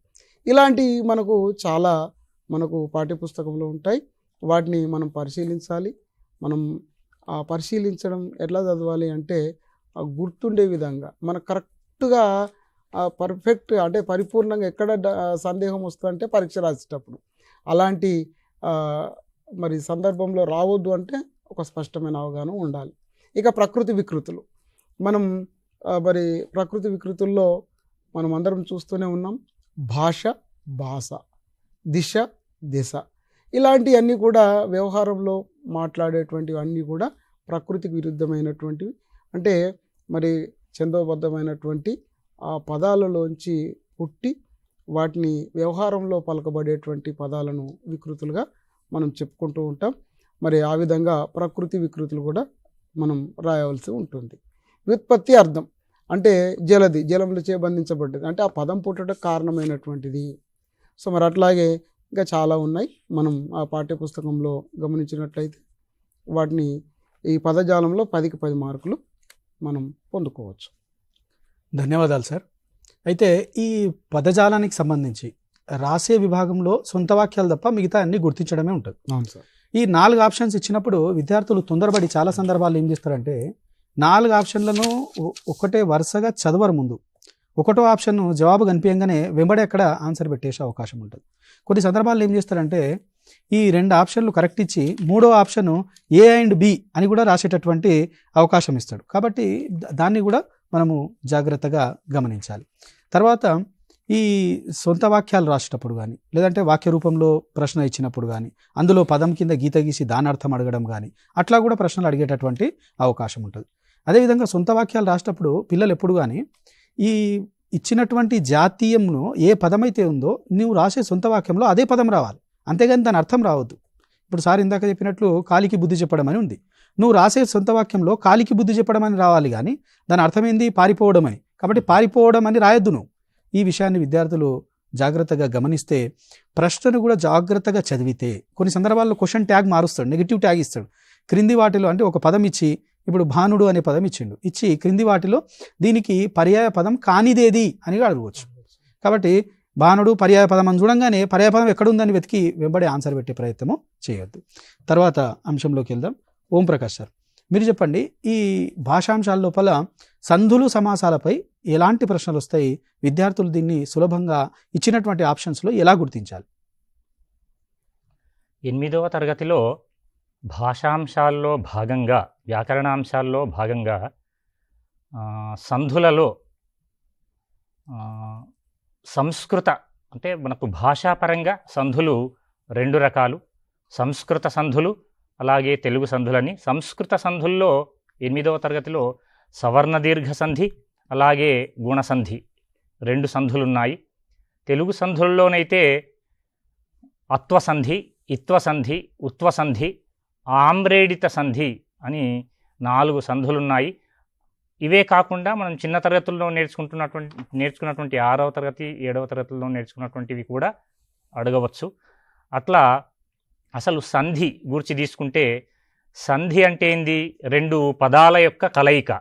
ఇలాంటి మనకు పాఠ్యపుస్తకంలో ఉంటాయి. వాటిని మనం పరిశీలించాలి. మనం పరిశీలించడం ఎట్లా చదవాలి అంటే గుర్తుండే విధంగా మనకు కరెక్ట్గా పర్ఫెక్ట్ అంటే పరిపూర్ణంగా ఎక్కడ సందేహం వస్తుందంటే పరీక్ష రాసేటప్పుడు. అలాంటి మరి సందర్భంలో రావద్దు అంటే ఒక స్పష్టమైన అవగాహన ఉండాలి. ఇక ప్రకృతి వికృతులు. మనం మరి ప్రకృతి వికృతుల్లో మనం అందరం చూస్తూనే ఉన్నాం. భాష, భాష, దిశ, దిశ, ఇలాంటివన్నీ కూడా వ్యవహారంలో మాట్లాడేటువంటివన్నీ కూడా ప్రకృతికి విరుద్ధమైనటువంటివి. అంటే మరి ఛందోబద్ధమైనటువంటి ఆ పదాలలోంచి పుట్టి వాటిని వ్యవహారంలో పలకబడేటువంటి పదాలను వికృతులుగా మనం చెప్పుకుంటూ ఉంటాం. మరి ఆ విధంగా ప్రకృతి వికృతులు కూడా మనం రాయవలసి ఉంటుంది. వ్యుత్పత్తి అర్థం అంటే జలది, జలంలోచే బంధించబడ్డది, అంటే ఆ పదం పుట్టడానికి కారణమైనటువంటిది. సో మరి అట్లాగే ఇంకా చాలా ఉన్నాయి. మనం ఆ పాఠ్యపుస్తకంలో గమనించినట్లయితే వాటిని ఈ పదజాలంలో 10కి 10 మార్కులు మనం పొందుకోవచ్చు. ధన్యవాదాలు సార్. అయితే ఈ పదజాలానికి సంబంధించి రాసే విభాగంలో సొంత వాక్యాలు తప్ప మిగతా అన్ని గుర్తించడమే ఉంటుంది. అవును సార్. ఈ 4 ఆప్షన్స్ ఇచ్చినప్పుడు విద్యార్థులు తొందరపడి చాలా సందర్భాల్లో ఏం చేస్తారంటే 4 ఆప్షన్లను ఒకటే వరుసగా చదవరు. ముందు ఒకటో ఆప్షన్ జవాబు కనిపించగానే వెంబడే అక్కడ ఆన్సర్ పెట్టేసే అవకాశం ఉంటుంది. కొన్ని సందర్భాల్లో ఏం చేస్తారంటే ఈ 2 ఆప్షన్లు కరెక్ట్ ఇచ్చి 3వ ఆప్షన్ ఏ అండ్ బి అని కూడా రాసేటటువంటి అవకాశం ఇస్తాడు. కాబట్టి దాన్ని కూడా మనము జాగ్రత్తగా గమనించాలి. తర్వాత ఈ సొంత వాక్యాలు రాసేటప్పుడు కానీ, లేదంటే వాక్య రూపంలో ప్రశ్న ఇచ్చినప్పుడు కానీ, అందులో పదం కింద గీత గీసి దాని అర్థం అడగడం కానీ, అట్లా కూడా ప్రశ్నలు అడిగేటటువంటి అవకాశం ఉంటుంది. అదేవిధంగా సొంత వాక్యాలు రాసేటప్పుడు పిల్లలు ఎప్పుడు కానీ ఇచ్చినటువంటి జాతీయంలో ఏ పదమైతే ఉందో నువ్వు రాసే సొంత వాక్యంలో అదే పదం రావాలి, అంతేగాని దాని అర్థం రావద్దు. ఇప్పుడు సార్ ఇందాక చెప్పినట్లు కాలికి బుద్ధి చెప్పడం అని ఉంది, నువ్వు రాసే సొంత వాక్యంలో కాలికి బుద్ధి చెప్పడం అని రావాలి, కానీ దాని అర్థం ఏంది? పారిపోవడం అని. కాబట్టి పారిపోవడం అని రాయొద్దు నువ్వు. ఈ విషయాన్ని విద్యార్థులు జాగ్రత్తగా గమనిస్తే, ప్రశ్నను కూడా జాగ్రత్తగా చదివితే, కొన్ని సందర్భాల్లో క్వశ్చన్ ట్యాగ్ మారుస్తాడు, నెగిటివ్ ట్యాగ్ ఇస్తాడు. క్రింది వాటిలో అంటే ఒక పదం ఇచ్చి, ఇప్పుడు భానుడు అనే పదం ఇచ్చి క్రింది వాటిలో దీనికి పర్యాయ పదం కానిదేది అని అడగవచ్చు. కాబట్టి భానుడు పర్యాయ పదం అని చూడంగానే పర్యాయ పదం ఎక్కడుందని వెతికి వెంబడి ఆన్సర్ పెట్టే ప్రయత్నము చేయొద్దు. తర్వాత అంశంలోకి వెళ్దాం. ఓం ప్రకాష్ సార్, మీరు చెప్పండి, ఈ భాషాంశాల లోపల సంధులు సమాసాలపై ఎలాంటి ప్రశ్నలు వస్తాయి? విద్యార్థులు దీన్ని సులభంగా ఇచ్చినటువంటి ఆప్షన్స్లో ఎలా గుర్తించాలి? 8వ తరగతిలో భాషాంశాల్లో భాగంగా, వ్యాకరణాంశాల్లో భాగంగా సంధులలో సంస్కృత అంటే మనకు భాషాపరంగా సంధులు 2 రకాలు, సంస్కృత సంధులు అలాగే తెలుగు సంధులని. సంస్కృత సంధుల్లో 8వ తరగతిలో సవర్ణ దీర్ఘ సంధి అలాగే గుణసంధి 2 సంధులున్నాయి. తెలుగు సంధుల్లోనైతే అత్వసంధి, ఇత్వసంధి, ఉత్వసంధి, ఆమ్రేడిత సంధి అని 4 సంధులున్నాయి. ఇవే కాకుండా మనం చిన్న తరగతుల్లో నేర్చుకున్నటువంటి 6వ తరగతి 7వ తరగతుల్లో నేర్చుకున్నటువంటివి కూడా అడగవచ్చు. అట్లా అసలు సంధి గురించి తీసుకుంటే, సంధి అంటే ఏంది? 2 పదాల యొక్క కలయిక.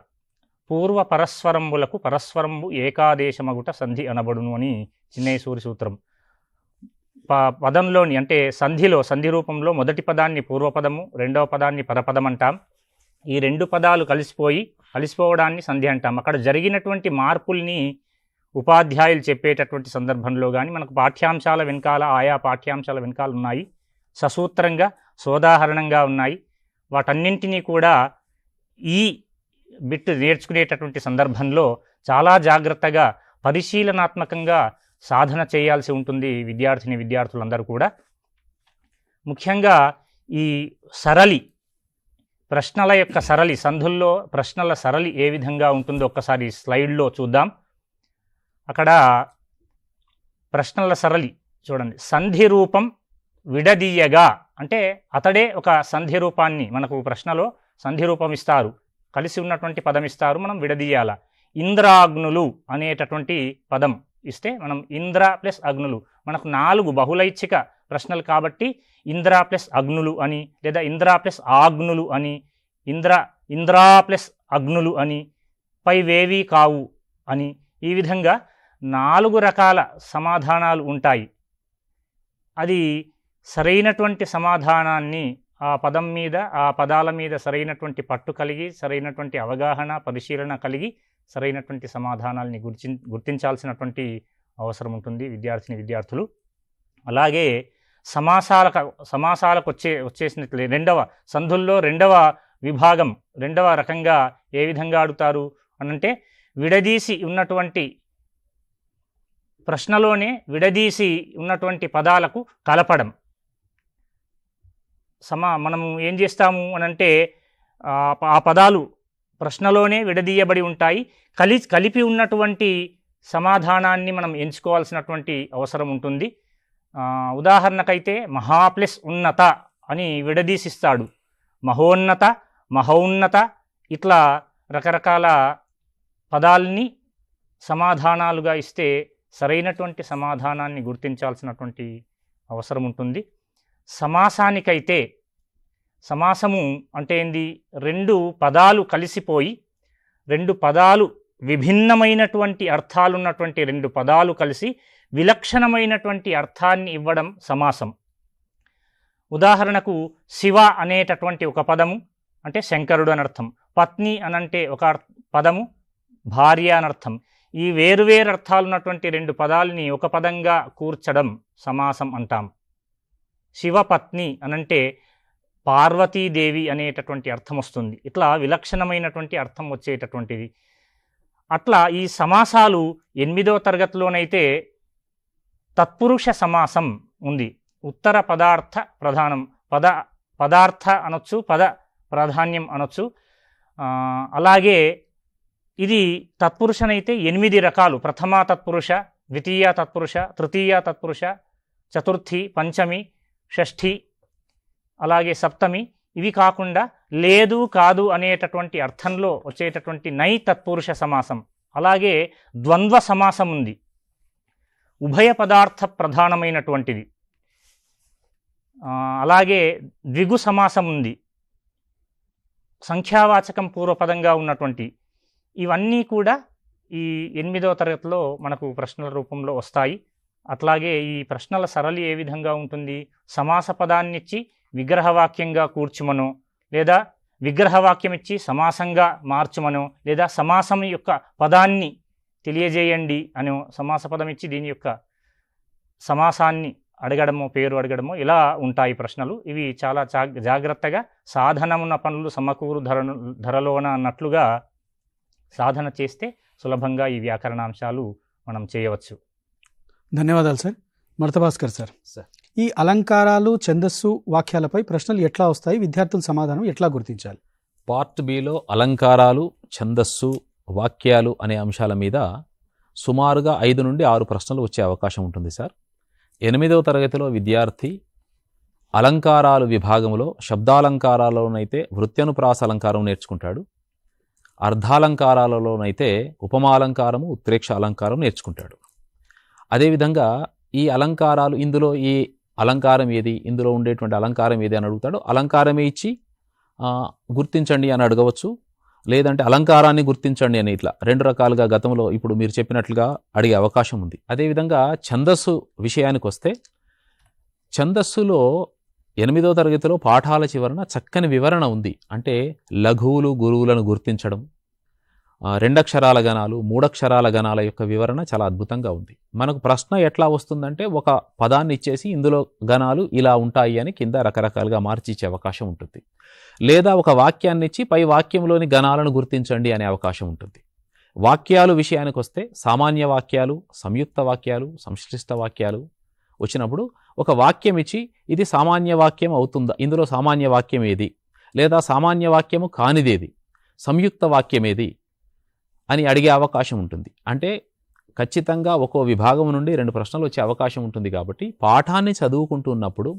పూర్వ పరస్వరంబులకు పరస్వరంబు ఏకాదేశమగుట సంధి అనబడును అని చిన్నయ్య సూరి సూత్రం. పదంలోని అంటే సంధి రూపంలో మొదటి పదాన్ని పూర్వపదము, రెండవ పదాన్ని పరపదం అంటాం. ఈ 2 పదాలు కలిసిపోవడాన్ని సంధి అంటాం. అక్కడ జరిగినటువంటి మార్పుల్ని ఉపాధ్యాయులు చెప్పేటటువంటి సందర్భంలో కానీ మనకు పాఠ్యాంశాల వెనకాల, ఆయా పాఠ్యాంశాల వెనకాల ఉన్నాయి, ససూత్రంగా సోదాహరణంగా ఉన్నాయి. వాటన్నింటినీ కూడా ఈ బిట్ నేర్చుకునేటటువంటి సందర్భంలో చాలా జాగ్రత్తగా పరిశీలనాత్మకంగా సాధన చేయాల్సి ఉంటుంది విద్యార్థులందరూ కూడా. ముఖ్యంగా ఈ సరళి, ప్రశ్నల యొక్క సరళి, సంధుల్లో ప్రశ్నల సరళి ఏ విధంగా ఉంటుందో ఒక్కసారి స్లైడ్లో చూద్దాం. అక్కడ ప్రశ్నల సరళి చూడండి. సంధి రూపం విడదీయగా అంటే అతడే ఒక సంధి రూపాన్ని, మనకు ప్రశ్నలో సంధి రూపం ఇస్తారు, కలిసి ఉన్నటువంటి పదం ఇస్తారు, మనం విడదీయాల. ఇంద్రాగ్నులు అనేటటువంటి పదం ఇస్తే మనం ఇంద్ర ప్లస్ అగ్నులు, మనకు 4 బహుళైచ్ఛిక ప్రశ్నలు కాబట్టి ఇంద్ర ప్లస్ అగ్నులు అని, లేదా ఇంద్ర ప్లస్ ఆగ్నులు అని, ఇంద్రా ప్లస్ అగ్నులు అని, పైవేవీ కావు అని, ఈ విధంగా 4 రకాల సమాధానాలు ఉంటాయి. అది సరైనటువంటి సమాధానాన్ని ఆ పదం మీద, ఆ పదాల మీద సరైనటువంటి పట్టు కలిగి, సరైనటువంటి అవగాహన పరిశీలన కలిగి సరైనటువంటి సమాధానాలని గుర్తించాల్సినటువంటి అవసరం ఉంటుంది విద్యార్థులు. అలాగే సమాసాలకు వచ్చేసినట్లే సంధుల్లో 2వ విభాగం, 2వ రకంగా ఏ విధంగా అడుగుతారు అనంటే, విడదీసి ఉన్నటువంటి ప్రశ్నలోనే విడదీసి ఉన్నటువంటి పదాలకు కలపడం. మనము ఏం చేస్తాము అనంటే, ఆ పదాలు ప్రశ్నలోనే విడదీయబడి ఉంటాయి, కలిపి ఉన్నటువంటి సమాధానాన్ని మనం ఎంచుకోవాల్సినటువంటి అవసరం ఉంటుంది. ఉదాహరణకైతే మహా ప్లస్ ఉన్నత అని విడదీసిస్తాడు, మహోన్నత, మహోన్నత, ఇట్లా రకరకాల పదాలని సమాధానాలుగా ఇస్తే సరైనటువంటి సమాధానాన్ని గుర్తించాల్సినటువంటి అవసరం ఉంటుంది. సమాసానికైతే, సమాసము అంటే ఏంది? 2 పదాలు కలిసిపోయి, 2 పదాలు విభిన్నమైనటువంటి అర్థాలున్నటువంటి 2 పదాలు కలిసి విలక్షణమైనటువంటి అర్థాన్ని ఇవ్వడం సమాసం. ఉదాహరణకు శివ అనేటటువంటి ఒక పదము అంటే శంకరుడు అనర్థం, పత్ని అనంటే ఒక పదము భార్య అనర్థం. ఈ వేరువేరు అర్థాలున్నటువంటి 2 పదాలని ఒక పదంగా కూర్చడం సమాసం అంటాం. శివపత్ని అనంటే పార్వతీదేవి అనేటటువంటి అర్థం వస్తుంది. ఇట్లా విలక్షణమైనటువంటి అర్థం వచ్చేటటువంటిది. అట్లా ఈ సమాసాలు 8వ తరగతిలోనైతే తత్పురుష సమాసం ఉంది. ఉత్తర పదార్థ ప్రధానం, పదార్థ అనొచ్చు, పద ప్రాధాన్యం అనొచ్చు. అలాగే ఇది తత్పురుషనైతే 8 రకాలు. ప్రథమ తత్పురుష, ద్వితీయ తత్పురుష, తృతీయ తత్పురుష, చతుర్థి, పంచమి, షష్ఠి, అలాగే సప్తమి. ఇవి కాకుండా లేదు కాదు అనేటటువంటి అర్థంలో వచ్చేటటువంటి నై తత్పురుష సమాసం, అలాగే ద్వంద్వ సమాసం ఉంది, ఉభయ పదార్థ ప్రధానమైనటువంటిది, అలాగే ద్విగు సమాసం ఉంది, సంఖ్యావాచకం పూర్వపదంగా ఉన్నటువంటి. ఇవన్నీ కూడా ఈ 8వ తరగతిలో మనకు ప్రశ్నల రూపంలో వస్తాయి. అట్లాగే ఈ ప్రశ్నల సరళి ఏ విధంగా ఉంటుంది? సమాస పదాన్నిచ్చి విగ్రహవాక్యంగా కూర్చుమనో, లేదా విగ్రహవాక్యం ఇచ్చి సమాసంగా మార్చుమనో, లేదా సమాసం యొక్క పదాన్ని తెలియజేయండి అనో, సమాస పదం ఇచ్చి దీని యొక్క సమాసాన్ని అడగడమో, పేరు అడగడమో, ఇలా ఉంటాయి ప్రశ్నలు. ఇవి చాలా జాగ్రత్తగా సాధనమున్న పనులు సమకూరు ధరలోన అన్నట్లుగా సాధన చేస్తే సులభంగా ఈ వ్యాకరణాంశాలు మనం చేయవచ్చు. ధన్యవాదాలు సార్. మర్తభాస్కర్ sir, sir. ఈ అలంకారాలు, ఛందస్సు, వాక్యాలపై ప్రశ్నలు ఎట్లా వస్తాయి? విద్యార్థుల సమాధానం ఎట్లా గుర్తించాలి? పార్ట్ బిలో అలంకారాలు, ఛందస్సు, వాక్యాలు అనే అంశాల మీద సుమారుగా 5 నుండి 6 ప్రశ్నలు వచ్చే అవకాశం ఉంటుంది సార్. 8వ తరగతిలో విద్యార్థి అలంకారాలు విభాగంలో శబ్దాలంకారాలలోనైతే వృత్యనుప్రాస అలంకారం నేర్చుకుంటాడు, అర్ధాలంకారాలలోనైతే ఉపమాలంకారము, ఉత్ప్రేక్ష అలంకారం నేర్చుకుంటాడు. అదేవిధంగా ఈ అలంకారాలు, ఇందులో ఈ అలంకారం ఏది, ఇందులో ఉండేటువంటి అలంకారం ఏది అని అడుగుతాడు. అలంకారమే ఇచ్చి గుర్తించండి అని అడగవచ్చు, లేదంటే అలంకారాన్ని గుర్తించండి అని ఇట్లా 2 రకాలుగా గతంలో ఇప్పుడు మీరు చెప్పినట్లుగా అడిగే అవకాశం ఉంది. అదేవిధంగా ఛందస్సు విషయానికి వస్తే, ఛందస్సులో 8వ తరగతిలో పాఠాల చివరన చక్కని వివరణ ఉంది. అంటే లఘువులు, గురువులను గుర్తించడం, 2 అక్షరాల గణాలు, 3 అక్షరాల గణాల యొక్క వివరణ చాలా అద్భుతంగా ఉంది. మనకు ప్రశ్న ఎట్లా వస్తుందంటే, ఒక పదాన్ని ఇచ్చేసి ఇందులో గణాలు ఇలా ఉంటాయి అని కింద రకరకాలుగా మార్చి ఇచ్చే అవకాశం ఉంటుంది, లేదా ఒక వాక్యాన్ని ఇచ్చి పై వాక్యంలోని గణాలను గుర్తించండి అనే అవకాశం ఉంటుంది. వాక్యాలు విషయానికి వస్తే సామాన్య వాక్యాలు, సంయుక్త వాక్యాలు, సంశ్లిష్ట వాక్యాలు వచ్చినప్పుడు ఒక వాక్యం ఇచ్చి ఇది సామాన్య వాక్యం అవుతుందా, ఇందులో సామాన్య వాక్యం ఏది, లేదా సామాన్య వాక్యము కానిదేది, సంయుక్త వాక్యం ఏది అని అడిగే అవకాశం ఉంటుంది. అంటే ఖచ్చితంగా ఒక్కో విభాగం నుండి 2 ప్రశ్నలు వచ్చే అవకాశం ఉంటుంది. కాబట్టి పాఠాన్ని చదువుకుంటున్నప్పుడు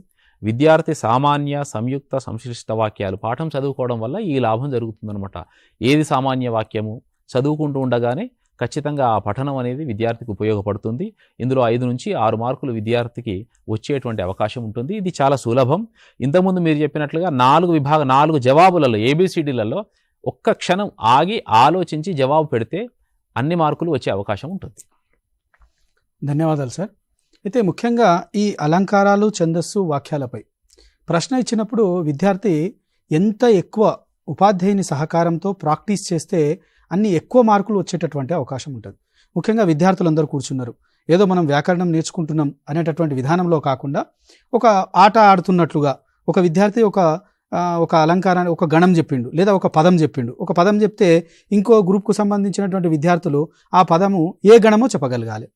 విద్యార్థి సామాన్య, సంయుక్త, సంశ్లిష్ట వాక్యాలు పాఠం చదువుకోవడం వల్ల ఈ లాభం జరుగుతుందన్నమాట. ఏది సామాన్య వాక్యము చదువుకుంటూ ఉండగానే ఖచ్చితంగా ఆ పఠనం అనేది విద్యార్థికి ఉపయోగపడుతుంది. ఇందులో 5 నుంచి 6 మార్కులు విద్యార్థికి వచ్చేటువంటి అవకాశం ఉంటుంది. ఇది చాలా సులభం. ఇంతకుముందు మీరు చెప్పినట్లుగా 4 జవాబులలో, ABCDలలో ఒక్క క్షణం ఆగి ఆలోచించి జవాబు పెడితే అన్ని మార్కులు వచ్చే అవకాశం ఉంటుంది. ధన్యవాదాలు సార్. అయితే ముఖ్యంగా ఈ అలంకారాలు, ఛందస్సు, వాక్యాలపై ప్రశ్న ఇచ్చినప్పుడు విద్యార్థి ఎంత ఎక్కువ ఉపాధ్యాయుని సహకారంతో ప్రాక్టీస్ చేస్తే అన్ని ఎక్కువ మార్కులు వచ్చేటటువంటి అవకాశం ఉంటుంది. ముఖ్యంగా విద్యార్థులందరూ కూర్చున్నారు, ఏదో మనం వ్యాకరణం నేర్చుకుంటున్నాం అనేటటువంటి విధానంలో కాకుండా ఒక ఆట ఆడుతున్నట్లుగా ఒక విద్యార్థి ఒక అలంకారాన్ని, ఒక గణం చెప్పిండు, లేదా ఒక పదం చెప్పిండు. ఒక పదం చెప్తే ఇంకో గ్రూప్కు సంబంధించినటువంటి విద్యార్థులు ఆ పదము ఏ గణమో చెప్పగలగాలి.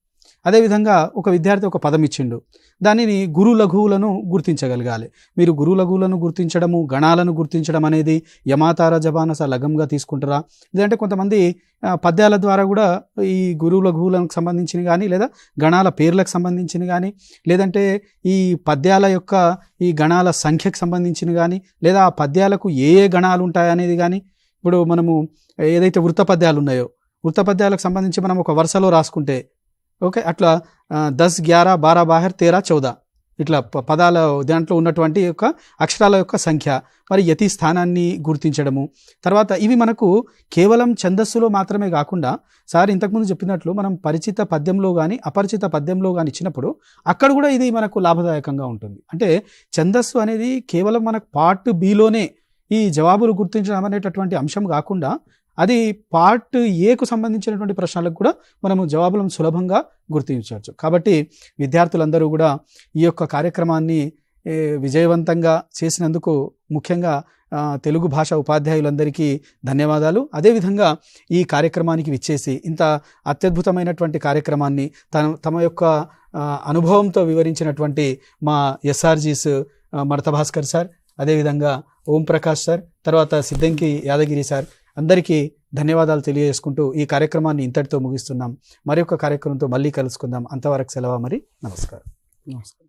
అదేవిధంగా ఒక విద్యార్థి ఒక పదం ఇచ్చిండు, దానిని గురు లఘువులను గుర్తించగలగాలి. మీరు గురు లఘువులను గుర్తించడము, గణాలను గుర్తించడం అనేది యమాతార జబానస లఘంగా తీసుకుంటారా, లేదంటే కొంతమంది పద్యాల ద్వారా కూడా ఈ గురు లఘువులకు సంబంధించిన కానీ, లేదా గణాల పేర్లకు సంబంధించిన కానీ, లేదంటే ఈ పద్యాల యొక్క ఈ గణాల సంఖ్యకు సంబంధించిన కానీ, లేదా ఆ పద్యాలకు ఏ ఏ గణాలు ఉంటాయనేది కానీ, ఇప్పుడు మనము ఏదైతే వృత్తపద్యాలు ఉన్నాయో వృత్తపద్యాలకు సంబంధించి మనం ఒక వరుసలో రాసుకుంటే ఓకే, అట్లా 10, 11, 12, 12, 13, 14 ఇట్లా పదాల దాంట్లో ఉన్నటువంటి యొక్క అక్షరాల యొక్క సంఖ్య, మరి యతి స్థానాన్ని గుర్తించడము. తర్వాత ఇవి మనకు కేవలం ఛందస్సులో మాత్రమే కాకుండా సార్ ఇంతకుముందు చెప్పినట్లు మనం పరిచిత పద్యంలో కానీ అపరిచిత పద్యంలో కానీ ఇచ్చినప్పుడు అక్కడ కూడా ఇది మనకు లాభదాయకంగా ఉంటుంది. అంటే ఛందస్సు అనేది కేవలం మనకు పార్ట్ బిలోనే ఈ జవాబులు గుర్తించడం అనేటటువంటి అంశం కాకుండా అది పార్ట్ ఏకు సంబంధించినటువంటి ప్రశ్నలకు కూడా మనము జవాబులను సులభంగా గుర్తించవచ్చు. కాబట్టి విద్యార్థులందరూ కూడా ఈ యొక్క కార్యక్రమాన్ని విజయవంతంగా చేసినందుకు ముఖ్యంగా తెలుగు భాష ఉపాధ్యాయులందరికీ ధన్యవాదాలు. అదేవిధంగా ఈ కార్యక్రమానికి విచ్చేసి ఇంత అత్యద్భుతమైనటువంటి కార్యక్రమాన్ని తమ యొక్క అనుభవంతో వివరించినటువంటి మా SRGs మర్తభాస్కర్ సార్, అదేవిధంగా ఓం ప్రకాష్ సార్, తర్వాత సిద్ధంకి యాదగిరి సార్, అందరికీ ధన్యవాదాలు తెలియజేసుకుంటూ ఈ కార్యక్రమాన్ని ఇంతటితో ముగిస్తున్నాం. మరి ఒక కార్యక్రమంతో మళ్ళీ కలుసుకుందాం. అంతవరకు సెలవు. మరి నమస్కారం. నమస్కారం.